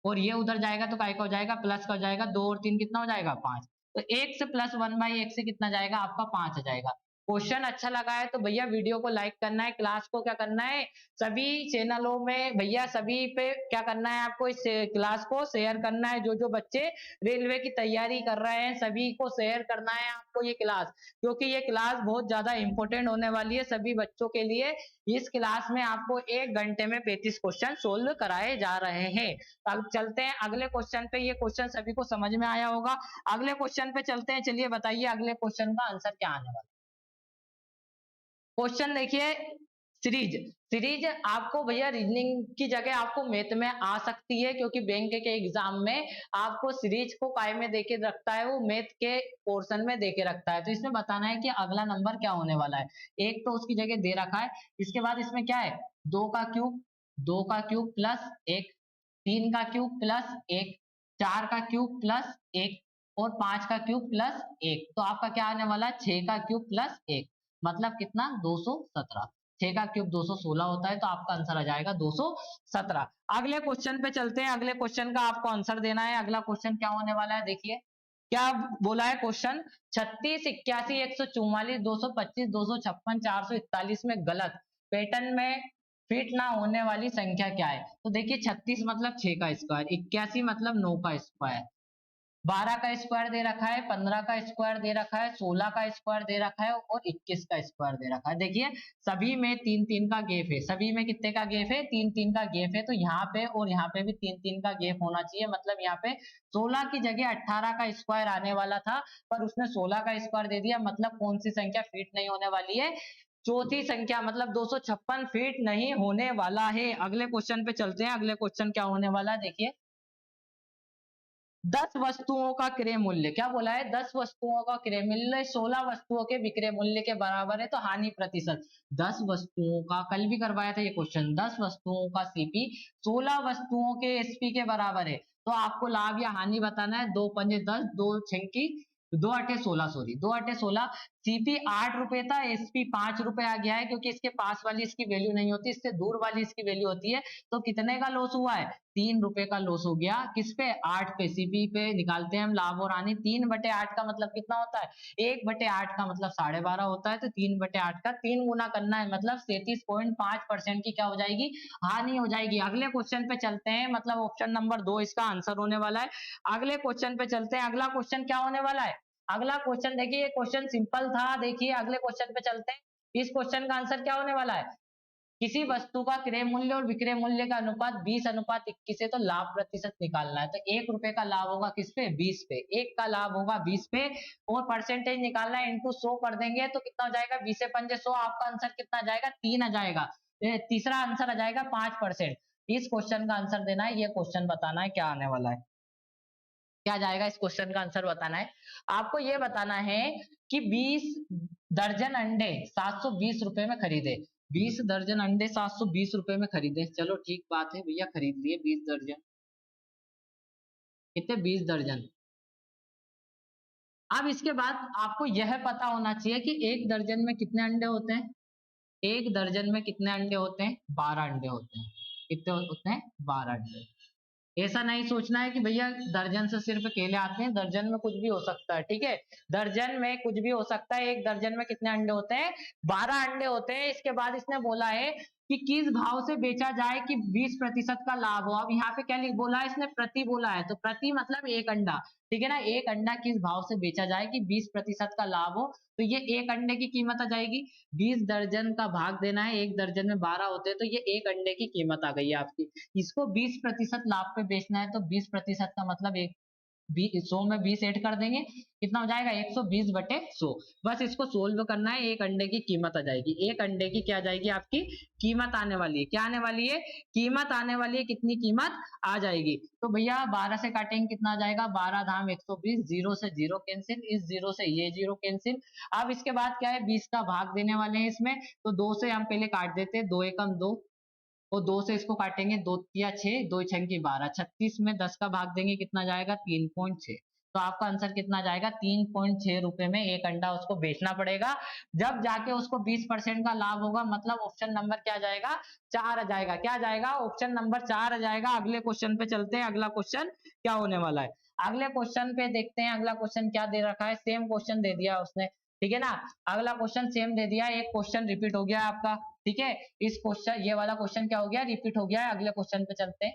और ये उधर जाएगा तो काय का हो जाएगा, प्लस का हो जाएगा, 2 और 3 कितना हो जाएगा, 5। तो एक से प्लस 1/x से कितना जाएगा, आपका 5 आ जाएगा। क्वेश्चन अच्छा लगा है तो भैया वीडियो को लाइक करना है, क्लास को क्या करना है, सभी चैनलों में भैया सभी पे क्या करना है, आपको इस क्लास को शेयर करना है। जो जो बच्चे रेलवे की तैयारी कर रहे हैं सभी को शेयर करना है आपको ये क्लास, क्योंकि ये क्लास बहुत ज्यादा इंपॉर्टेंट होने वाली है सभी बच्चों के लिए। इस क्लास में आपको 1 घंटे में 35 क्वेश्चन सोल्व कराए जा रहे हैं। अब चलते हैं अगले क्वेश्चन पे, ये क्वेश्चन सभी को समझ में आया होगा। अगले क्वेश्चन पे चलते हैं, चलिए बताइए अगले क्वेश्चन का आंसर क्या आने वाला। क्वेश्चन देखिए, सीरीज सीरीज आपको भैया रीजनिंग की जगह आपको मैथ में आ सकती है, क्योंकि बैंक के एग्जाम में आपको सीरीज को काय में देके रखता है, वो मैथ के पोर्शन में देके रखता है। तो इसमें बताना है कि अगला नंबर क्या होने वाला है। एक तो उसकी जगह दे रखा है, इसके बाद इसमें क्या है, 2 का क्यूब प्लस 1, 3 का क्यूब प्लस 1, 4 का क्यूब प्लस 1 और 5 का क्यूब प्लस 1, तो आपका क्या आने वाला है, 6 का क्यूब प्लस 1, मतलब कितना, 217। 6 का क्यूब 216 होता है, तो आपका आंसर आ जाएगा 217। अगले क्वेश्चन पे चलते हैं, अगले क्वेश्चन का आपको आंसर देना है। अगला क्वेश्चन क्या होने वाला है, देखिए क्या बोला है क्वेश्चन, 36, 81, 144, 225, 256, 441 में गलत पैटर्न में फिट ना होने वाली संख्या क्या है। तो देखिए 36 मतलब 6 का स्क्वायर, 81 मतलब 9 का स्क्वायर, 12 का स्क्वायर दे रखा है, 15 का स्क्वायर दे रखा है, 16 का स्क्वायर दे रखा है और 21 का स्क्वायर दे रखा है। देखिए सभी में 3-3 का गैप है, सभी में कितने का गैप है, 3-3 का गैप है, तो यहाँ पे और यहाँ पे भी 3-3 का गैप होना चाहिए। मतलब यहाँ पे 16 की जगह 18 का स्क्वायर आने वाला था, पर उसने 16 का स्क्वायर दे दिया, मतलब कौन सी संख्या फिट नहीं होने वाली है, चौथी संख्या, मतलब 256 फिट नहीं होने वाला है। अगले क्वेश्चन पे चलते हैं, अगले क्वेश्चन क्या होने वाला है, देखिए 10 वस्तुओं का क्रय मूल्य, क्या बोला है, 10 वस्तुओं का क्रय मूल्य 16 वस्तुओं के विक्रय मूल्य के बराबर है, तो हानि प्रतिशत 10 वस्तुओं का, कल भी करवाया था ये क्वेश्चन, 10 वस्तुओं का सीपी 16 वस्तुओं के एसपी के बराबर है, तो आपको लाभ या हानि बताना है। 2 पंजे 10, 2 छंकी 2 अठे 16, सॉरी 2 अठे 16, सीपी 8 रुपए था, एसपी 5 रुपए आ गया है, क्योंकि इसके पास वाली इसकी वैल्यू नहीं होती, इससे दूर वाली इसकी वैल्यू होती है। तो कितने का लॉस हुआ है, 3 रुपए का लॉस हो गया, किस पे, 8 पे, सीपी पे निकालते हैं हम लाभ और हानि। 3/8 का मतलब कितना होता है, 1/8 का मतलब 12.5 होता है, तो 3/8 का 3 गुना करना है, मतलब 37.5% की क्या हो जाएगी, हानि हो जाएगी। अगले क्वेश्चन पे चलते हैं, मतलब ऑप्शन नंबर 2 इसका आंसर होने वाला है। अगले क्वेश्चन पे चलते हैं, अगला क्वेश्चन क्या होने वाला है, अगला क्वेश्चन देखिए, क्वेश्चन सिंपल था। देखिए अगले क्वेश्चन पे चलते हैं, इस क्वेश्चन का आंसर क्या होने वाला है, किसी वस्तु का क्रय मूल्य और विक्रय मूल्य का अनुपात 20:21 है, तो लाभ प्रतिशत निकालना है। तो 1 रुपए का लाभ होगा किस पे, 20 पे, 1 का लाभ होगा 20 पे, और परसेंटेज निकालना है, इंटू 100 कर देंगे तो कितना हो जाएगा, 20 से 5 100, आपका आंसर कितना आ जाएगा, 3 आ जाएगा। तीसरा आंसर आ जाएगा 5%। इस क्वेश्चन का आंसर देना है, ये क्वेश्चन बताना है क्या आने वाला है, क्या जाएगा, इस क्वेश्चन का आंसर बताना है। आपको ये बताना है कि 20 दर्जन अंडे 720 रुपए में खरीदे, 20 दर्जन अंडे 720 रुपए में खरीदे, चलो ठीक बात है भैया, खरीद लिए 20 दर्जन, कितने, 20 दर्जन। अब इसके बाद आपको यह पता होना चाहिए कि एक दर्जन में कितने अंडे होते हैं, एक दर्जन में कितने अंडे होते हैं, 12 अंडे होते हैं, कितने होते हैं, 12 अंडे। ऐसा नहीं सोचना है कि भैया दर्जन से सिर्फ केले आते हैं, दर्जन में कुछ भी हो सकता है, ठीक है, दर्जन में कुछ भी हो सकता है। एक दर्जन में कितने अंडे होते हैं, 12 अंडे होते हैं। इसके बाद इसने बोला है कि किस भाव से बेचा जाए कि 20% का लाभ हो। अब यहाँ पे क्या लिख बोला है इसने, प्रति बोला है, तो प्रति मतलब एक अंडा, ठीक है ना, एक अंडा किस भाव से बेचा जाए कि 20% का लाभ हो, तो ये एक अंडे की कीमत आ जाएगी। 20 दर्जन का भाग देना है, एक दर्जन में 12 होते हैं, तो ये एक अंडे की कीमत आ गई है आपकी। इसको 20% लाभ पे बेचना है, तो 20% का मतलब एक 100 में 20 ऐड कर देंगे, कितना हो जाएगा 120/100। बस इसको सोल्व करना है, एक अंडे की कीमत आ जाएगी, एक अंडे की क्या आ जाएगी आपकी कीमत आने वाली है, क्या आने वाली है, कीमत आने वाली है, कितनी कीमत आ जाएगी। तो भैया 12 से काटेंगे कितना आ जाएगा, 12 धाम 120, 0 से 0 कैंसिल, इस 0 से ये 0 कैंसिल। अब इसके बाद क्या है, 20 का भाग देने वाले हैं इसमें, तो 2 से हम पहले काट देते हैं, 2 एकम 2, और 2 से इसको काटेंगे, 2 या 6, 2 छंकी 12, 36 में 10 का भाग देंगे, कितना जाएगा 3.6। तो आपका आंसर कितना जाएगा 3.6 रुपए में एक अंडा उसको बेचना पड़ेगा, जब जाके उसको 20% का लाभ होगा। मतलब ऑप्शन नंबर क्या जाएगा, 4 आ जाएगा, क्या जाएगा, ऑप्शन नंबर 4 आ जाएगा। अगले क्वेश्चन पे चलते हैं, अगला क्वेश्चन क्या होने वाला है, अगले क्वेश्चन पे देखते हैं। अगला क्वेश्चन क्या दे रखा है, सेम क्वेश्चन दे दिया उसने, ठीक है ना, अगला क्वेश्चन सेम दे दिया, एक क्वेश्चन रिपीट हो गया आपका, ठीक है। इस क्वेश्चन, ये वाला क्वेश्चन क्या हो गया, रिपीट हो गया है। अगले क्वेश्चन पे चलते हैं।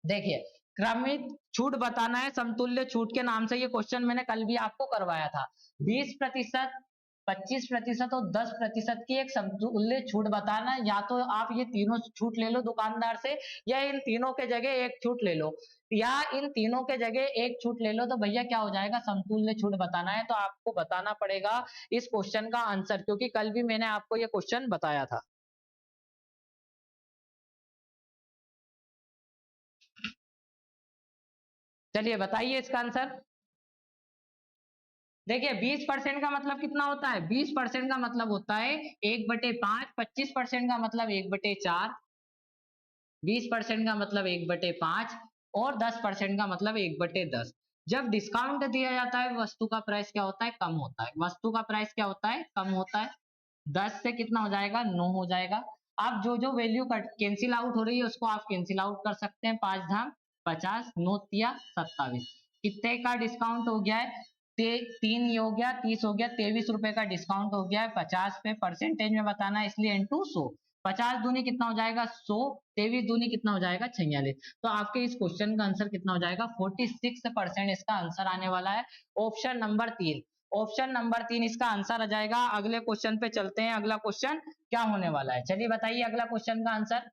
देखिए, क्रमिक छूट बताना है, समतुल्य छूट के नाम से ये क्वेश्चन मैंने कल भी आपको करवाया था। 20%, 25% और 10% की एक समतुल्य छूट बताना है। या तो आप ये तीनों छूट ले लो दुकानदार से, या इन तीनों के जगह एक छूट ले लो, या इन तीनों के जगह एक छूट ले लो, तो भैया क्या हो जाएगा, समतुल्य छूट बताना है। तो आपको बताना पड़ेगा इस क्वेश्चन का आंसर, क्योंकि कल भी मैंने आपको ये क्वेश्चन बताया था। चलिए बताइए इसका आंसर। देखिए 20% का मतलब कितना होता है, 20% का मतलब होता है 1/5, 25% का मतलब 1/4, 20% का मतलब 1/5, और 10% का मतलब 1/10। जब डिस्काउंट दिया जाता है, वस्तु का प्राइस क्या होता है, कम होता है, वस्तु का प्राइस क्या होता है, कम होता है। 10 से कितना हो जाएगा, 9 हो जाएगा। आप जो जो वैल्यू कैंसिल आउट हो रही है उसको आप कैंसिल आउट कर सकते हैं, 5 धाम 50, 9 तिया 27, कितने का डिस्काउंट हो गया है, 3 ये हो गया, 30 हो गया, 23 रुपए का डिस्काउंट हो गया है। 50 पे परसेंटेज में बताना है, इसलिए इंटू 100, 50 दूनी कितना हो जाएगा 100, 23 दूनी कितना हो जाएगा 46। तो आपके इस क्वेश्चन का आंसर कितना हो जाएगा, 46% इसका आंसर आने वाला है, ऑप्शन नंबर 3। ऑप्शन नंबर 3 इसका आंसर आ जाएगा। अगले क्वेश्चन पे चलते हैं, अगला क्वेश्चन क्या होने वाला है, चलिए बताइए अगला क्वेश्चन का आंसर।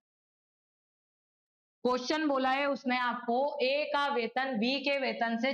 क्वेश्चन बोला है उसने आपको, ए का वेतन बी के वेतन से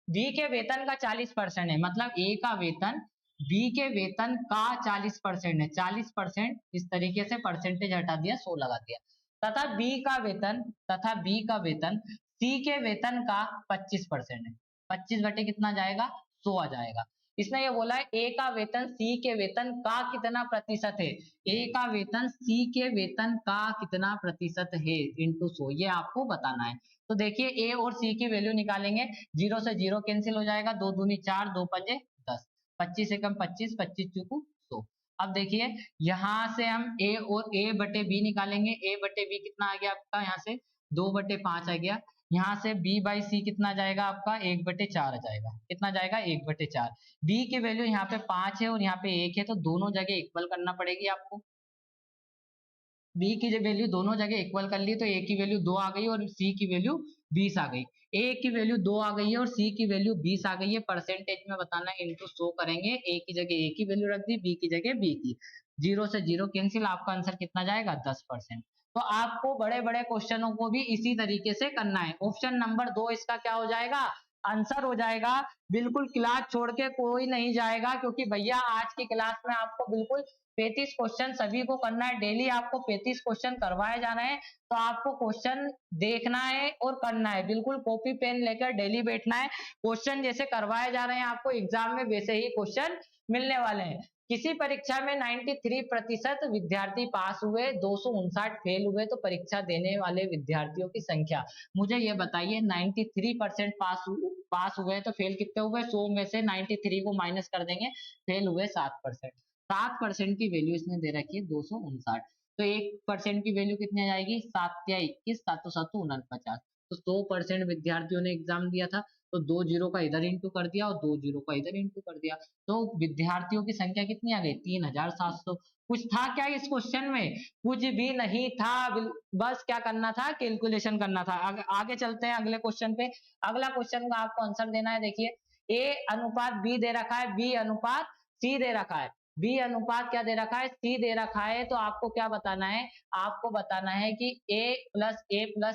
बी के वेतन का 40% है, मतलब ए का वेतन बी के वेतन का 40% है, 40%, इस तरीके से परसेंटेज हटा दिया, 100 लगा दिया, तथा बी का वेतन, तथा बी का वेतन सी के वेतन का 25% है। 25 बटे कितना जाएगा, 100 आ जाएगा। इसने ये बोला है ए का वेतन सी के वेतन का कितना प्रतिशत है, ए का वेतन सी के वेतन का कितना प्रतिशत है इंटू 100, ये आपको बताना है। तो देखिए ए और सी की वैल्यू निकालेंगे, 0 से 0 कैंसिल हो जाएगा, 2 दूनी 4, 2 पंजे 10, 25 एकम 25, 25 चुकू 100। अब देखिए यहां से हम ए और ए बटे बी निकालेंगे, ए बटे बी कितना आ गया आपका, यहाँ से 2/5 आ गया, यहाँ से b बाई सी कितना जाएगा आपका, 1/4 आ जाएगा, कितना जाएगा 1/4। b की वैल्यू यहाँ पे 5 है और यहाँ पे 1 है, तो दोनों जगह इक्वल करना पड़ेगी आपको। b की जो वैल्यू दोनों जगह इक्वल कर ली, तो a की वैल्यू 2 आ गई और c की वैल्यू 20 आ गई। a की वैल्यू 2 आ गई है और c की वैल्यू 20 आ गई है, परसेंटेज में बताना है, इंटू 100 करेंगे, a की जगह a की वैल्यू रख दी, b की जगह b की, 0 से 0 कैंसिल, आपका आंसर कितना जाएगा 10%। तो आपको बड़े बड़े क्वेश्चनों को भी इसी तरीके से करना है। ऑप्शन नंबर 2 इसका क्या हो जाएगा, आंसर हो जाएगा। बिल्कुल क्लास छोड़ के कोई नहीं जाएगा, क्योंकि भैया आज की क्लास में आपको बिल्कुल 35 क्वेश्चन सभी को करना है, डेली आपको 35 क्वेश्चन करवाए जाना है। तो आपको क्वेश्चन देखना है और करना है, बिल्कुल कॉपी पेन लेकर डेली बैठना है, क्वेश्चन जैसे करवाए जा रहे हैं आपको एग्जाम में वैसे ही क्वेश्चन मिलने वाले हैं। किसी परीक्षा में 93% विद्यार्थी पास हुए, 259 फेल हुए, तो परीक्षा देने वाले विद्यार्थियों की संख्या मुझे ये बताइए। 93% पास हुए तो फेल कितने हुए, 100 में से 93 को माइनस कर देंगे, फेल हुए 7%। 7% की वैल्यू इसने दे रखी है 259, तो 1% की वैल्यू कितनी आ जाएगी, 7 या 21, 7 7 49, तो 100% विद्यार्थियों ने एग्जाम दिया था, तो 2 जीरो का इधर इंटू कर दिया और 2 जीरो का इधर इंटू कर दिया, तो विद्यार्थियों की संख्या कितनी आ गई 3700। कुछ था क्या इस क्वेश्चन में? कुछ भी नहीं था, बस क्या करना था, कैलकुलेशन करना था। आगे चलते हैं अगले क्वेश्चन पे। अगला क्वेश्चन का आपको आंसर देना है। देखिए ए अनुपात बी दे रखा है, बी अनुपात सी दे रखा है, बी अनुपात क्या दे रखा है, सी दे रखा है। तो आपको क्या बताना है, आपको बताना है कि a प्लस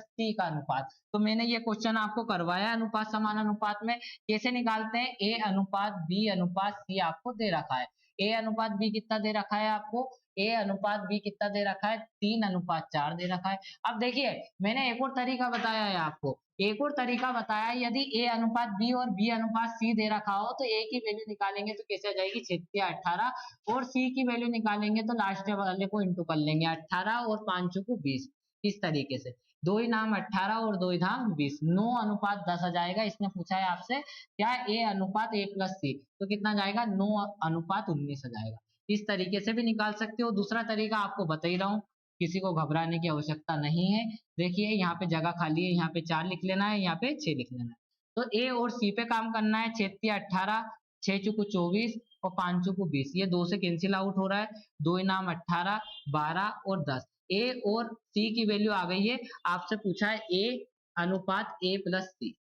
सी का अनुपात। तो मैंने ये क्वेश्चन आपको करवाया अनुपात समान अनुपात में। कैसे निकालते हैं, ए अनुपात बी अनुपात सी आपको दे रखा है। ए अनुपात बी कितना दे रखा है आपको, ए अनुपात बी कितना दे रखा है, 3:4 दे रखा है। अब देखिए मैंने एक और तरीका बताया है आपको, एक और तरीका बताया, यदि ए अनुपात बी और बी अनुपात सी दे रखा हो तो ए की वैल्यू निकालेंगे तो कैसे आ जाएगी 6 18, और सी की वैल्यू निकालेंगे तो लास्ट वाले को इंटू कर लेंगे 18 और 5 को 20। इस तरीके से दो ही नाम 18 और दो ही नाम 20, 9:10 आ जाएगा। इसने पूछा है आपसे क्या ए अनुपात ए प्लस सी, तो कितना जाएगा 9:19 आ जाएगा। इस तरीके से भी निकाल सकते हो। दूसरा तरीका आपको बता ही रहा हूँ, किसी को घबराने की आवश्यकता नहीं है। देखिए यहाँ पे जगह खाली है, यहाँ पे 4 लिख लेना है, यहाँ पे 6 लिख लेना है। तो ए और सी पे काम करना है, 6 18, 6 चुकू 24 और 5 चुकू 20, ये 2 से कैंसिल आउट हो रहा है, 2 नाम 18 12 और 10। ए और सी की वैल्यू आ गई है। आपसे पूछा है ए अनुपात ए प्लस सी,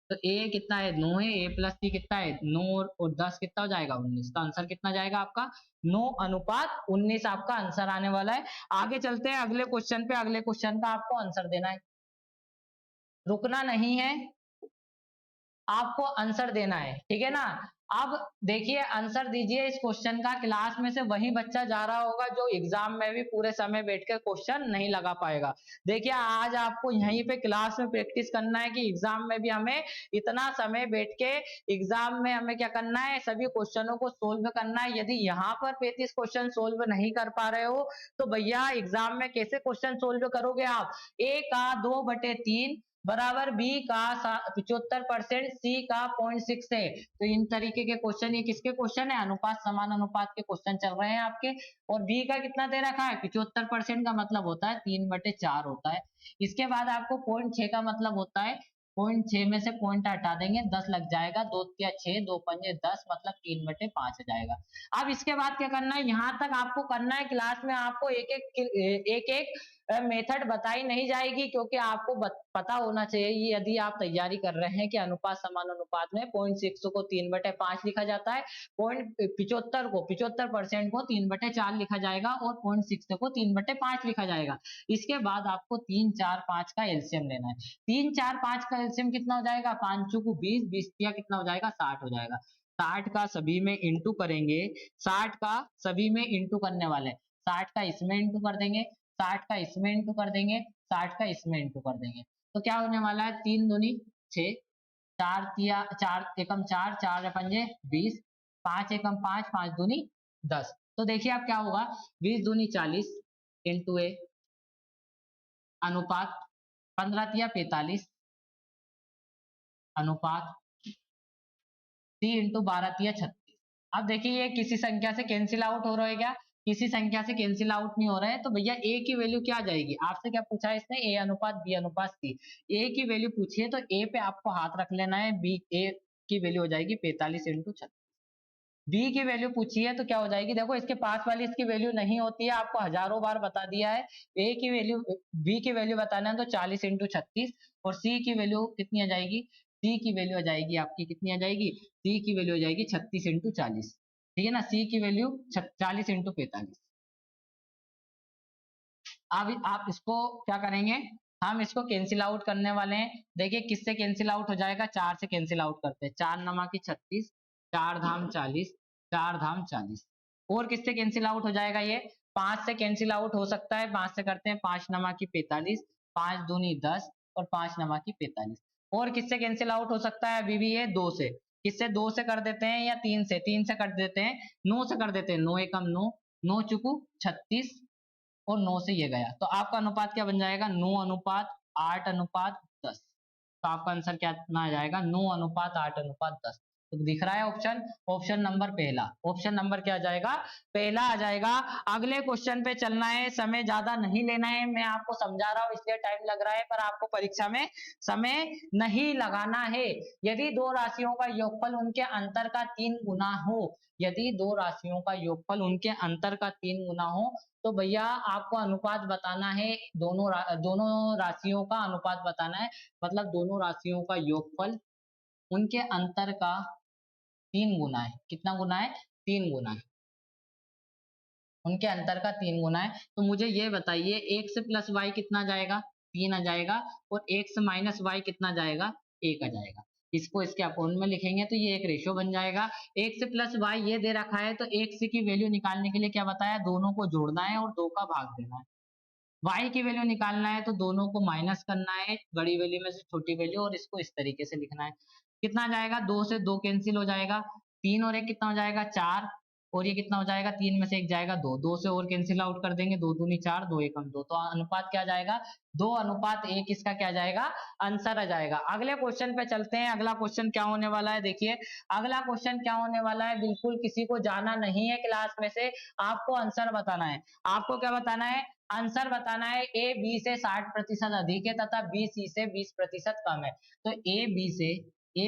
तो ए कितना है 9 है, ए प्लस सी कितना है 9 और 10 कितना हो जाएगा 19। तो आंसर कितना जाएगा आपका 9:19 आपका आंसर आने वाला है। आगे चलते हैं अगले क्वेश्चन पे। अगले क्वेश्चन का आपको आंसर देना है, रुकना नहीं है, आपको आंसर देना है, ठीक है ना। अब देखिए आंसर दीजिए इस क्वेश्चन का। क्लास में से वही बच्चा जा रहा होगा जो एग्जाम में भी पूरे समय बैठ कर क्वेश्चन नहीं लगा पाएगा। देखिए आज आपको यहीं पे क्लास में प्रैक्टिस करना है कि एग्जाम में भी हमें इतना समय बैठ के एग्जाम में हमें क्या करना है, सभी क्वेश्चनों को सोल्व करना है। यदि यहाँ पर 35 क्वेश्चन सोल्व नहीं कर पा रहे हो तो भैया एग्जाम में कैसे क्वेश्चन सोल्व करोगे आप। ए का 2/3 बराबर बी का 75%, सी का 0.6 है। तो इन तरीके के क्वेश्चन, ये किसके क्वेश्चन है, अनुपात समान अनुपात के क्वेश्चन चल रहे हैं आपके। और बी का कितना दे रखा है 75% का मतलब होता है 3/4 होता है। इसके बाद आपको 0.6 का मतलब होता है, 0.6 में से पॉइंट हटा देंगे 10 लग जाएगा, 2 तिया 6 2 पंजे 10 मतलब 3/5 आ जाएगा। अब इसके बाद क्या करना है, यहाँ तक आपको करना है। क्लास में आपको एक एक मेथड बताई नहीं जाएगी क्योंकि आपको पता होना चाहिए यदि आप तैयारी कर रहे हैं कि अनुपात समान अनुपात में 0.6 को 3/5 लिखा जाता है, 75% को 3/4 लिखा जाएगा और 0.6 को 3/5 लिखा जाएगा। इसके बाद आपको 3 4 5 का एलसीएम लेना है। 3 4 5 का एलसीएम कितना हो जाएगा, 5 को 20, 20 कितना हो जाएगा 60 हो जाएगा। 60 का सभी में इंटू करेंगे, 60 का सभी में इंटू करने वाले, 60 का इसमें इंटू कर देंगे, 60 का इसमें इंटू कर देंगे, 60 का इसमें इंटू कर देंगे। तो क्या होने वाला है 3 दूनी 6, 4 तिया 4 एकम 4, 4 पंजे 20, 5 एकम 5, 5 दूनी 10। तो देखिए आप क्या होगा 20 दूनी 40 इंटू ए अनुपात 15 तिया 45 अनुपात सी इंटू 12 तिया 36। अब देखिए ये किसी संख्या से कैंसिल आउट हो रहा है क्या, किसी संख्या से कैंसिल आउट नहीं हो रहा है। तो भैया ए की वैल्यू क्या आ जाएगी, आपसे क्या पूछा है इसने, ए अनुपात बी अनुपात सी। ए की वैल्यू पूछी है तो ए पे आपको हाथ रख लेना है, बी ए की वैल्यू हो जाएगी 45 इंटू 36। बी की वैल्यू पूछी है तो क्या हो जाएगी, देखो इसके पास वाली इसकी वैल्यू नहीं होती है, आपको हजारों बार बता दिया है। ए की वैल्यू बी की वैल्यू बताना है तो 40 इंटू 36, और सी की वैल्यू कितनी आ जाएगी, सी की वैल्यू आ जाएगी आपकी कितनी आ जाएगी, सी की वैल्यू आ जाएगी 36 इंटू 40, ठीक है ना। सी की वैल्यू 40 इंटू 45। अब आप इसको क्या करेंगे, हम इसको कैंसिल आउट करने वाले हैं। देखिए किससे कैंसिल आउट हो जाएगा, 4 से कैंसिल आउट करते हैं, 4 नमा की 36, 4 धाम 40, 4 धाम 40। और किससे कैंसिल आउट हो जाएगा, ये 5 से कैंसिल आउट हो सकता है, 5 से करते हैं, 5 नमा की 45, 5 दूनी 10 और 5 नमा की 45। और किससे कैंसिल आउट हो सकता है अभी भी, ये 2 से, किससे 2 से कर देते हैं या 3 से, 3 से कर देते हैं, 9 से कर देते हैं, 9 एकम 9, 9 चुकू 36 और 9 से ये गया, तो आपका अनुपात क्या बन जाएगा 9:8:10। तो आपका आंसर क्या आ जाएगा 9:8:10। तो दिख रहा है ऑप्शन, ऑप्शन नंबर पहला, ऑप्शन नंबर क्या आ जाएगा, पहला आ जाएगा। अगले क्वेश्चन पे चलना है, समय ज्यादा नहीं लेना है, मैं आपको समझा रहा हूं इसलिए टाइम लग रहा है, पर आपको परीक्षा में समय नहीं लगाना है। यदि दो राशियों का योगफल उनके अंतर का 3 गुना हो, यदि दो राशियों का योगफल उनके अंतर का 3 गुना हो, तो भैया आपको अनुपात बताना है, दोनों राशियों का अनुपात बताना है, मतलब दोनों राशियों का योगफल उनके अंतर का 3 गुना है। कितना गुना है, 3 गुना है, उनके अंतर का 3 गुना है। तो मुझे ये बताइए, x प्लस वाई कितना जाएगा, 3 आ जाएगा, और x माइनस वाई कितना जाएगा, 1 आ जाएगा। इसको इसके अपोन में लिखेंगे तो ये एक रेशियो बन जाएगा। x प्लस वाई ये दे रखा है, तो x की वैल्यू निकालने के लिए क्या बताया, दोनों को जोड़ना है और 2 का भाग देना है। y की वैल्यू निकालना है तो दोनों को माइनस करना है, बड़ी वैल्यू में से छोटी वैल्यू, और इसको इस तरीके से लिखना है। कितना जाएगा, 2 से 2 कैंसिल हो जाएगा, 3 और 1 कितना हो जाएगा, 4, और ये कितना हो जाएगा, 3 में से 1 जाएगा 2, 2 से और कैंसिल आउट कर देंगे, 2 दूनी 4, 2 एकम 2, तो अनुपात क्या जाएगा, 2:1, इसका क्या जाएगा, आंसर आ जाएगा। अगले क्वेश्चन पे चलते हैं, अगला क्वेश्चन क्या होने वाला है, देखिए अगला क्वेश्चन क्या होने वाला है, बिल्कुल किसी को जाना नहीं है क्लास में से, आपको आंसर बताना है। आपको क्या बताना है, आंसर बताना है। ए बी से 60% अधिक है तथा बी सी से 20% कम है। तो ए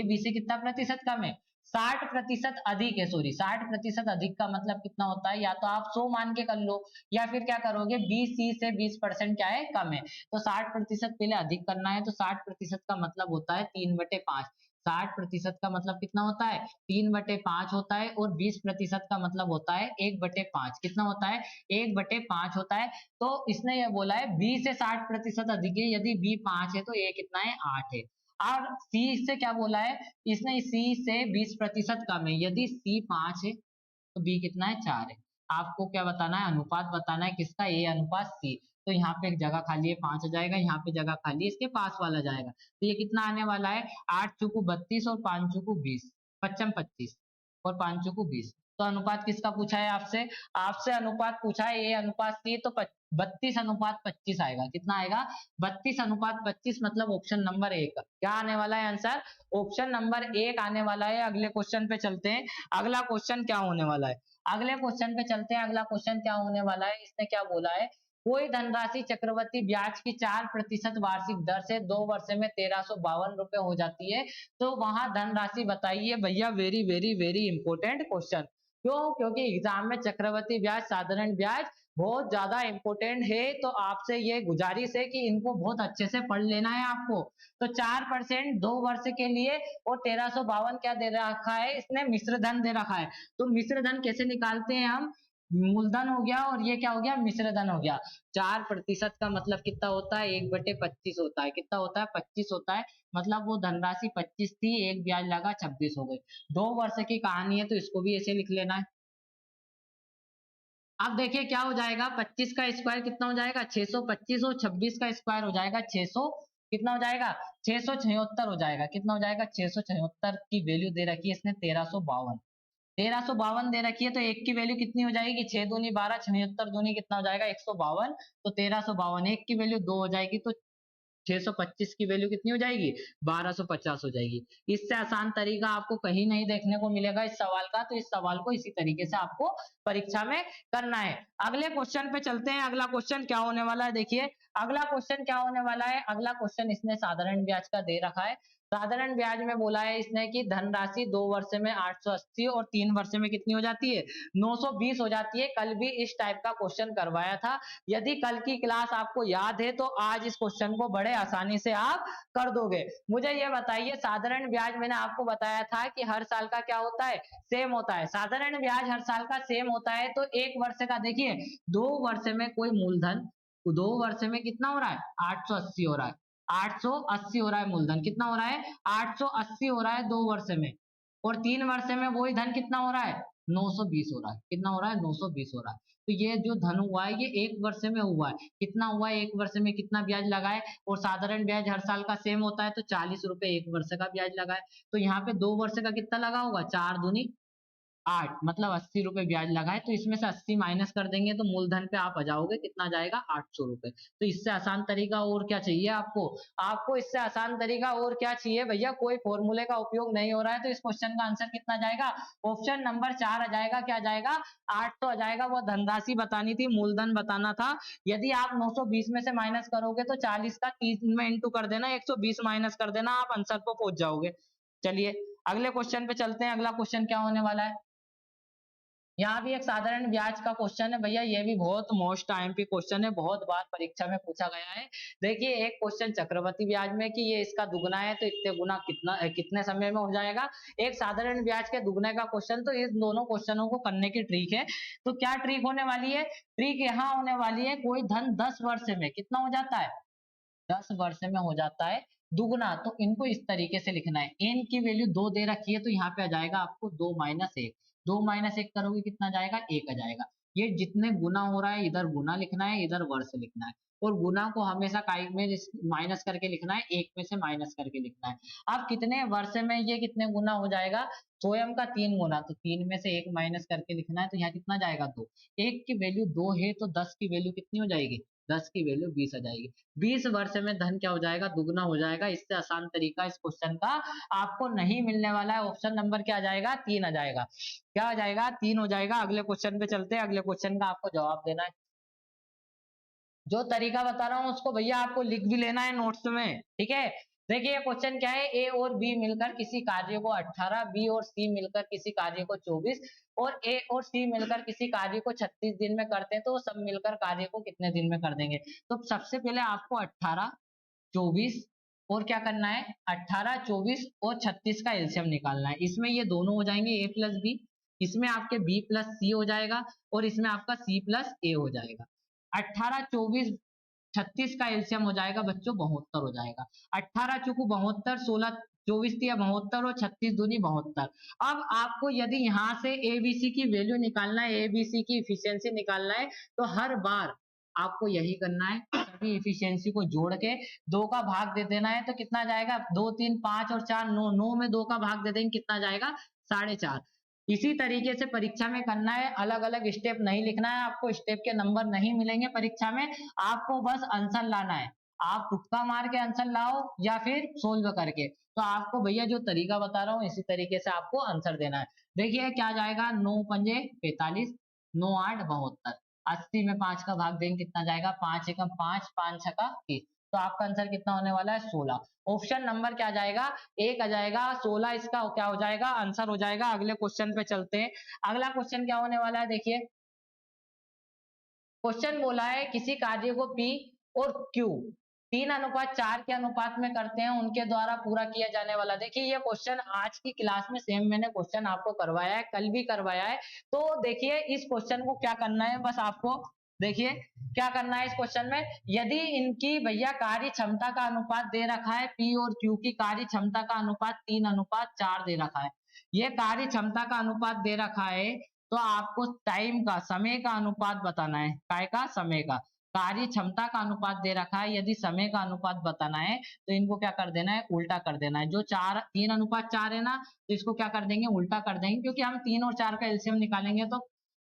बी से कितना प्रतिशत कम है, 60% अधिक है, सॉरी 60% अधिक का मतलब कितना होता है, या तो आप 100 मान के कर लो, या फिर क्या करोगे, बी सी से 20% क्या है, कम है। तो 60% पहले अधिक करना है, तो 60% का मतलब होता है 3/5। 60% का मतलब कितना होता है, 3/5 होता है, और 20% का मतलब होता है 1/5। कितना होता है, 1/5 होता है। तो इसने ये बोला है बी से 60% अधिक है, यदि बी 5 है तो ए कितना है, 8 है। और सी से क्या बोला है, इसने सी से 20% कम है, यदि सी 5 है तो बी कितना है, 4 है। आपको क्या बताना है, अनुपात बताना है, किसका, ए अनुपात सी। तो यहाँ पे एक जगह खाली है, 5 आ जाएगा, यहाँ पे जगह खाली है, इसके पास वाला जाएगा, तो ये कितना आने वाला है, 8 चुकू 32 और 5 चुकू 20, 25 25, और 5 चुकू 20। तो अनुपात किसका पूछा है आपसे, आपसे अनुपात पूछा है ए अनुपात सी, तो 32:25 आएगा। कितना आएगा, 32:25, मतलब ऑप्शन नंबर 1 क्या आने वाला है आंसर, ऑप्शन नंबर 1 आने वाला है। अगले क्वेश्चन पे चलते हैं, अगला क्वेश्चन क्या होने वाला है, अगले क्वेश्चन पे चलते हैं, अगला क्वेश्चन क्या होने वाला है, इसने क्या बोला है, कोई धनराशि चक्रवर्ती ब्याज की 4% वार्षिक दर से 2 वर्ष में 1352 रुपए हो जाती है, तो वहां धनराशि बताइए। भैया very very very important question, क्यों, क्योंकि एग्जाम में चक्रवर्ती ब्याज, साधारण ब्याज बहुत ज्यादा इंपॉर्टेंट है, तो आपसे ये गुजारिश है कि इनको बहुत अच्छे से पढ़ लेना है आपको। तो 4% 2 वर्ष के लिए, और 1352 क्या दे रखा है, इसने मिश्र धन दे रखा है। तो मिश्र धन कैसे निकालते हैं हम, मूलधन हो गया और ये क्या हो गया, मिश्र धन हो गया। 4% का मतलब कितना होता है, 1/25 होता है, कितना होता है, 25 होता है, मतलब वो धनराशि 25 थी, एक ब्याज लगा 26 हो गई। 2 वर्ष की कहानी है, तो इसको भी ऐसे लिख लेना है। अब देखिए क्या हो जाएगा, 25 का स्क्वायर कितना हो जाएगा, 625, और 26 का स्क्वायर हो जाएगा 600, कितना हो जाएगा, 676 हो जाएगा। कितना हो जाएगा, 676 की वैल्यू दे रखी है इसने 1352, 1352 दे रखी है, तो एक की वैल्यू कितनी हो जाएगी, 6 दूनी 12, 76 दूनी कितना हो जाएगा, 152, तो 1352, एक की वैल्यू 2 हो जाएगी, तो 625 की वैल्यू कितनी हो जाएगी, 1250 हो जाएगी। इससे आसान तरीका आपको कहीं नहीं देखने को मिलेगा इस सवाल का, तो इस सवाल को इसी तरीके से आपको परीक्षा में करना है। अगले क्वेश्चन पे चलते हैं, अगला क्वेश्चन क्या होने वाला है, देखिए अगला क्वेश्चन क्या होने वाला है, अगला क्वेश्चन इसने साधारण ब्याज का दे रखा है। साधारण ब्याज में बोला है इसने कि धनराशि 2 वर्ष में 880 और 3 वर्ष में कितनी हो जाती है, 920 हो जाती है। कल भी इस टाइप का क्वेश्चन करवाया था, यदि कल की क्लास आपको याद है तो आज इस क्वेश्चन को बड़े आसानी से आप कर दोगे। मुझे ये बताइए, साधारण ब्याज मैंने आपको बताया था कि हर साल का क्या होता है, सेम होता है। साधारण ब्याज हर साल का सेम होता है, तो एक वर्ष का देखिए, 2 वर्ष में कोई मूलधन, 2 वर्ष में कितना हो रहा है, 880 हो रहा है, 880 हो रहा है मूलधन, कितना हो रहा है, 880 हो रहा है 2 वर्ष में, और 3 वर्ष में वही धन कितना हो रहा है, 920 हो रहा है। कितना हो रहा है, 920 हो रहा है। तो ये जो धन हुआ है ये एक वर्ष में हुआ है, कितना हुआ है, एक वर्ष में कितना ब्याज लगा है, और साधारण ब्याज हर साल का सेम होता है, तो 40 रुपए एक वर्ष का ब्याज लगा है। तो यहाँ पे 2 वर्ष का कितना लगा होगा, 4 दूनी 8, मतलब 80 रुपए ब्याज लगा है, तो इसमें से 80 माइनस कर देंगे तो मूलधन पे आप आ जाओगे, कितना जाएगा 800 रुपए। तो इससे आसान तरीका और क्या चाहिए आपको? आपको इससे आसान तरीका और क्या चाहिए भैया? कोई फॉर्मूले का उपयोग नहीं हो रहा है, तो इस क्वेश्चन का आंसर कितना जाएगा? ऑप्शन नंबर 4 आ जाएगा। क्या जाएगा? 800 आ जाएगा। वो धनराशि बतानी थी, मूलधन बताना था। यदि आप 920 में से माइनस करोगे तो 40 का 3 में इंटू कर देना, 120 माइनस कर देना, आप आंसर पर पहुंच जाओगे। चलिए अगले क्वेश्चन पे चलते हैं। अगला क्वेश्चन क्या होने वाला है? यहाँ भी एक साधारण ब्याज का क्वेश्चन है भैया, ये भी बहुत मोस्ट आईएमपी क्वेश्चन है, बहुत बार परीक्षा में पूछा गया है। देखिए एक क्वेश्चन चक्रवृद्धि ब्याज में कि ये इसका दुगना है तो इतने गुना कितने समय में हो जाएगा। एक साधारण ब्याज के दुगने का क्वेश्चन। तो इस दोनों क्वेश्चनों को करने की ट्रिक है। तो क्या ट्रिक होने वाली है? ट्रिक यहाँ होने वाली है, कोई धन 10 वर्ष में कितना हो जाता है? 10 वर्ष में हो जाता है दुगना। तो इनको इस तरीके से लिखना है, एन की वैल्यू 2 दे रखी है, तो यहाँ पे आ जाएगा आपको 2 माइनस 1। 2 माइनस 1 करोगे कितना जाएगा? 1 आ जाएगा। ये जितने गुना हो रहा है इधर गुना लिखना है, इधर वर्ष लिखना है, और गुना को हमेशा काय में माइनस करके लिखना है, 1 में से माइनस करके लिखना है। अब कितने वर्ष में ये कितने गुना हो जाएगा? स्वयं का 3 गुना, तो 3 में से 1 माइनस करके लिखना है, तो यहाँ कितना जाएगा? 2। 1 की वैल्यू 2 है तो 10 की वैल्यू कितनी हो जाएगी? 10 की वैल्यू 20 आ जाएगी। 20 वर्ष में धन क्या हो जाएगा? दुगना हो जाएगा। इससे आसान तरीका इस क्वेश्चन का आपको नहीं मिलने वाला है। ऑप्शन नंबर क्या आ जाएगा? 3 आ जाएगा। क्या आ जाएगा? 3 हो जाएगा। अगले क्वेश्चन पे चलते हैं। अगले क्वेश्चन का आपको जवाब देना है। जो तरीका बता रहा हूँ उसको भैया आपको लिख भी लेना है नोट्स में, ठीक है? देखिए क्वेश्चन क्या है, ए और बी मिलकर किसी कार्य को 18, बी और सी मिलकर किसी कार्य को 24 और ए और सी मिलकर किसी कार्य को 36 दिन में करते हैं, तो सब मिलकर कार्य को कितने दिन में कर देंगे? तो सबसे पहले आपको 18, 24 और क्या करना है? 18, 24 और 36 का एलसीएम निकालना है। इसमें ये दोनों हो जाएंगे ए प्लस बी, इसमें आपके बी प्लस सी हो जाएगा और इसमें आपका सी प्लस ए हो जाएगा। 18, 24, 36 का एलसीएम हो जाएगा बच्चों 72 हो जाएगा। 18 चुकू 72, 16 24 दिया 72 और 36 दूनी 72। अब आपको यदि यहाँ से एबीसी की वैल्यू निकालना है, एबीसी की इफिशियंसी निकालना है, तो हर बार आपको यही करना है, सभी इफिशियंसी को जोड़ के 2 का भाग दे देना है, तो कितना जाएगा? 2, 3, 5 और 4 9, 9 में 2 का भाग दे देंगे, कितना जाएगा? 4.5। इसी तरीके से परीक्षा में करना है, अलग अलग स्टेप नहीं लिखना है, आपको स्टेप के नंबर नहीं मिलेंगे परीक्षा में, आपको बस आंसर लाना है। आप तुक्का मार के आंसर लाओ या फिर सोल्व करके, तो आपको भैया जो तरीका बता रहा हूँ इसी तरीके से आपको आंसर देना है। देखिए क्या जाएगा? 9 पंजे 45, 9 8 72, 80 में 5 का भाग देंगे कितना जाएगा? 5 एकम 5, 5 छक्का 30। तो आपका आंसर कितना होने वाला है? 16। ऑप्शन नंबर क्या जाएगा? 1 आ जाएगा। 16 इसका क्या हो जाएगा? आंसर हो जाएगा। अगले क्वेश्चन पे चलते हैं। अगला क्वेश्चन क्या होने वाला है? देखिए क्वेश्चन बोला है किसी कार्य को P और Q 3:4 के अनुपात में करते हैं, उनके द्वारा पूरा किया जाने वाला। देखिए ये क्वेश्चन आज की क्लास में सेम मैंने क्वेश्चन आपको करवाया है, कल भी करवाया है। तो देखिए इस क्वेश्चन को क्या करना है, बस आपको देखिए क्या करना है इस क्वेश्चन में, यदि इनकी भैया कार्य क्षमता का अनुपात दे रखा है, P और Q की कार्य क्षमता का अनुपात 3:4 दे रखा है, ये कार्य क्षमता का अनुपात दे रखा है, तो आपको टाइम का, समय का अनुपात बताना है। काय का? समय का। कार्य क्षमता का अनुपात दे रखा है, यदि समय का अनुपात बताना है तो इनको क्या कर देना है? उल्टा कर देना है। जो 3:4 है ना, तो इसको क्या कर देंगे? उल्टा कर देंगे, क्योंकि हम 3 और 4 का एलसीएम निकालेंगे तो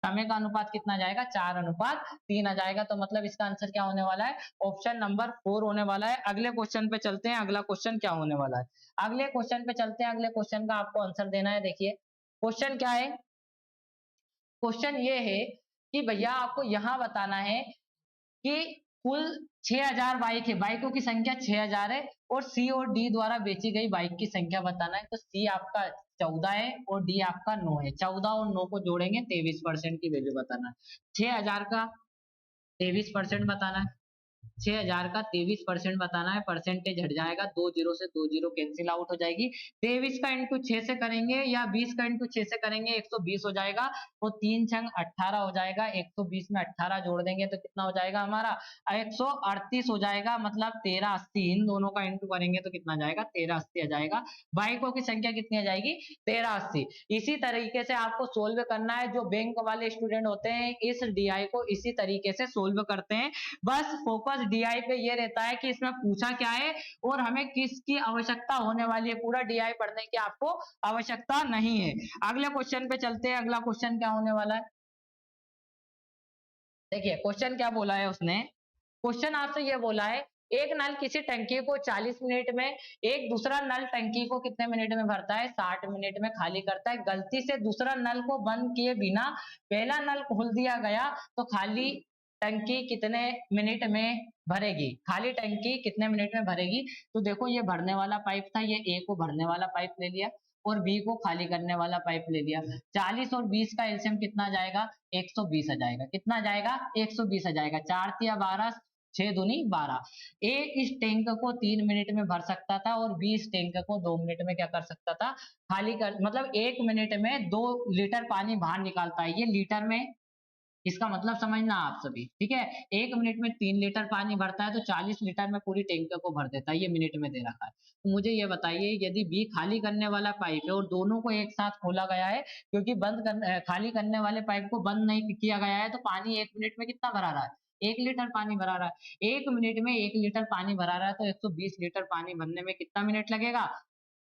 समय का अनुपात कितना जाएगा? 4:3 आ जाएगा। तो मतलब इसका आंसर क्या होने वाला है? ऑप्शन नंबर 4 होने वाला है। अगले क्वेश्चन पे चलते हैं। अगला क्वेश्चन क्या होने वाला है? अगले क्वेश्चन पे चलते हैं। अगले क्वेश्चन का आपको आंसर देना है। देखिए क्वेश्चन क्या है? क्वेश्चन ये है कि भैया आपको यहाँ बताना है कि कुल 6000 बाइक है, बाइकों की संख्या 6000 है, और सी और डी द्वारा बेची गई बाइक की संख्या बताना है। तो सी आपका 14 है और डी आपका 9 है। 14 और 9 को जोड़ेंगे 23% की वैल्यू बताना है। 6000 का 23% बताना है। 6000 का 23% बताना है। परसेंटेज हट जाएगा, 2 जीरो से 2 जीरो कैंसिल आउट हो जाएगी। 23 का इंटू 6 से करेंगे या 20 का इंटू 6 से करेंगे 120 हो जाएगा। वो 3 छंग 18 हो जाएगा। 120 में 18 जोड़ देंगे तो कितना हो जाएगा हमारा? 138 हो जाएगा। मतलब 1380, इन दोनों का इंटू करेंगे तो कितना जाएगा? 1380 आ जाएगा। बाइकों की संख्या कितनी आ जाएगी? 1380। इसी तरीके से आपको सोल्व करना है। जो बैंक वाले स्टूडेंट होते हैं इस डीआई को इसी तरीके से सोल्व करते हैं। बस फोकस DI पे ये रहता है कि इसमें पूछा क्या है और हमें किसकी आवश्यकता होने वाली है, पूरा DI पढ़ने की आपको आवश्यकता नहीं है। अगले क्वेश्चन पे चलते हैं। अगला क्वेश्चन क्या होने वाला है, देखिए क्वेश्चन क्या बोला है उसने। क्वेश्चन आपसे ये बोला है, एक नल किसी टंकी को 40 मिनट में, एक दूसरा नल टंकी को कितने मिनट में भरता है, 60 मिनट में खाली करता है। गलती से दूसरा नल को बंद किए बिना पहला नल खोल दिया गया तो खाली टंकी कितने मिनट में भरेगी, खाली टंकी कितने मिनट में भरेगी। तो देखो ये भरने वाला पाइप था, ये ए को भरने वाला पाइप ले लिया और बी को खाली करने वाला पाइप ले लिया। 40 और 20 का एलसीएम कितना जाएगा, 120 आ जाएगा। कितना जाएगा, 120 आ जाएगा। 4 तिया 12, 6 दूनी 12। ए इस टैंक को 3 मिनट में भर सकता था और बी इस टैंक को 2 मिनट में क्या कर सकता था, खाली कर, मतलब 1 मिनट में 2 लीटर पानी बाहर निकालता है। ये लीटर में, इसका मतलब समझना आप सभी, ठीक है। 1 मिनट में 3 लीटर पानी भरता है तो 40 लीटर में पूरी टैंकर को भर देता है, ये मिनट में दे रखा है। तो मुझे ये बताइए, यदि बी खाली करने वाला पाइप है और दोनों को एक साथ खोला गया है, क्योंकि खाली करने वाले पाइप को बंद नहीं किया गया है, तो पानी 1 मिनट में कितना भरा रहा है, 1 लीटर पानी भरा रहा है। 1 मिनट में 1 लीटर पानी भरा रहा है तो 120 लीटर पानी भरने में कितना मिनट लगेगा,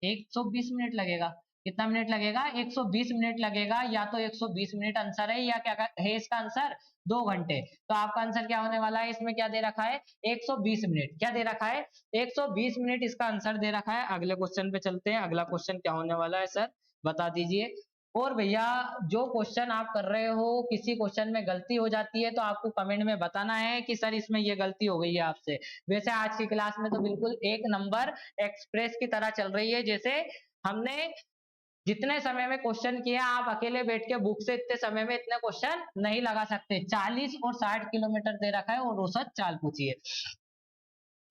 120 मिनट लगेगा। कितना मिनट लगेगा, 120 मिनट लगेगा। या तो 120 मिनट आंसर है, या क्या है इसका आंसर, 2 घंटे। तो आपका आंसर क्या होने वाला है, इसमें क्या दे रखा है, 120 मिनट। क्या दे रखा है, 120 मिनट इसका आंसर दे रखा है। अगले क्वेश्चन पे चलते हैं। अगला क्वेश्चन क्या होने वाला है सर, बता दीजिए। और भैया जो क्वेश्चन आप कर रहे हो, किसी क्वेश्चन में गलती हो जाती है तो आपको कमेंट में बताना है कि सर इसमें ये गलती हो गई है आपसे। वैसे आज की क्लास में तो बिल्कुल एक नंबर एक्सप्रेस की तरह चल रही है। जैसे हमने जितने समय में क्वेश्चन किया, आप अकेले बैठ के बुक से इतने समय में इतने क्वेश्चन नहीं लगा सकते। 40 और 60 किलोमीटर दे रखा है और औसत चाल पूछिए।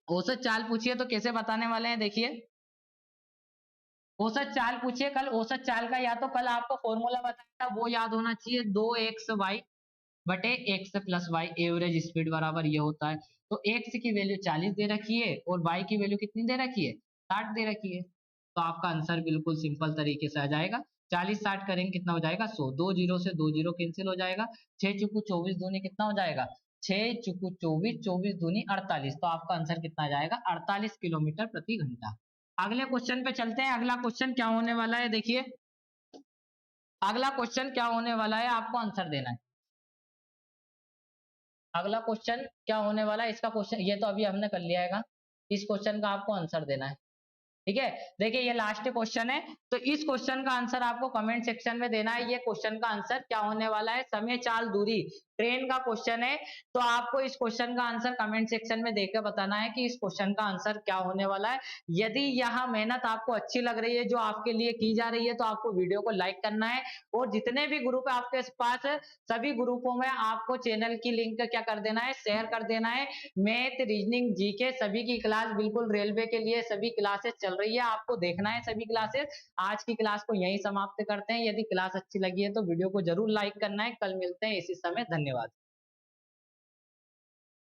औसत चाल पूछिए तो कैसे बताने वाले हैं, देखिए औसत चाल पूछिए। कल औसत चाल का या तो कल आपको फॉर्मूला बताया था वो याद होना चाहिए, 2x y बटे x plus y average speed बराबर ये होता है। तो एक्स की वैल्यू 40 दे रखी है और वाई की वैल्यू कितनी दे रखी है, 60 दे रखी है। तो आपका आंसर बिल्कुल सिंपल तरीके से आ जाएगा। 40 60 करेंगे कितना हो जाएगा, 100। 2 जीरो से 2 जीरो कैंसिल हो जाएगा। 6 चुकू 24 दूनी कितना हो जाएगा, 6 चुकू 24, 24 दूनी 48। तो आपका आंसर कितना आ जाएगा, 48 किलोमीटर प्रति घंटा। अगले क्वेश्चन पे चलते हैं। अगला क्वेश्चन क्या होने वाला है, देखिए अगला क्वेश्चन क्या होने वाला है, आपको आंसर देना है। अगला क्वेश्चन क्या होने वाला है, इसका क्वेश्चन ये तो अभी हमने कर लिया है। इस क्वेश्चन का आपको आंसर देना है, ठीक है। देखिए ये लास्ट क्वेश्चन है, तो इस क्वेश्चन का आंसर आपको कमेंट सेक्शन में देना है। ये क्वेश्चन का आंसर क्या होने वाला है, समय चाल दूरी ट्रेन का क्वेश्चन है। तो आपको इस क्वेश्चन का आंसर कमेंट सेक्शन में देकर बताना है कि इस क्वेश्चन का आंसर क्या होने वाला है। यदि यह मेहनत आपको अच्छी लग रही है जो आपके लिए की जा रही है, तो आपको वीडियो को लाइक करना है और जितने भी ग्रुप आपके पास है सभी ग्रुपों में आपको चैनल की लिंक क्या कर देना है, शेयर कर देना है। मैथ, रीजनिंग, जीके सभी की क्लास बिल्कुल रेलवे के लिए सभी क्लासेस चल रही है, आपको देखना है सभी क्लासेस। आज की क्लास को यहीं समाप्त करते हैं। यदि क्लास अच्छी लगी है तो वीडियो को जरूर लाइक करना है। कल मिलते हैं इसी समय, धन्यवाद।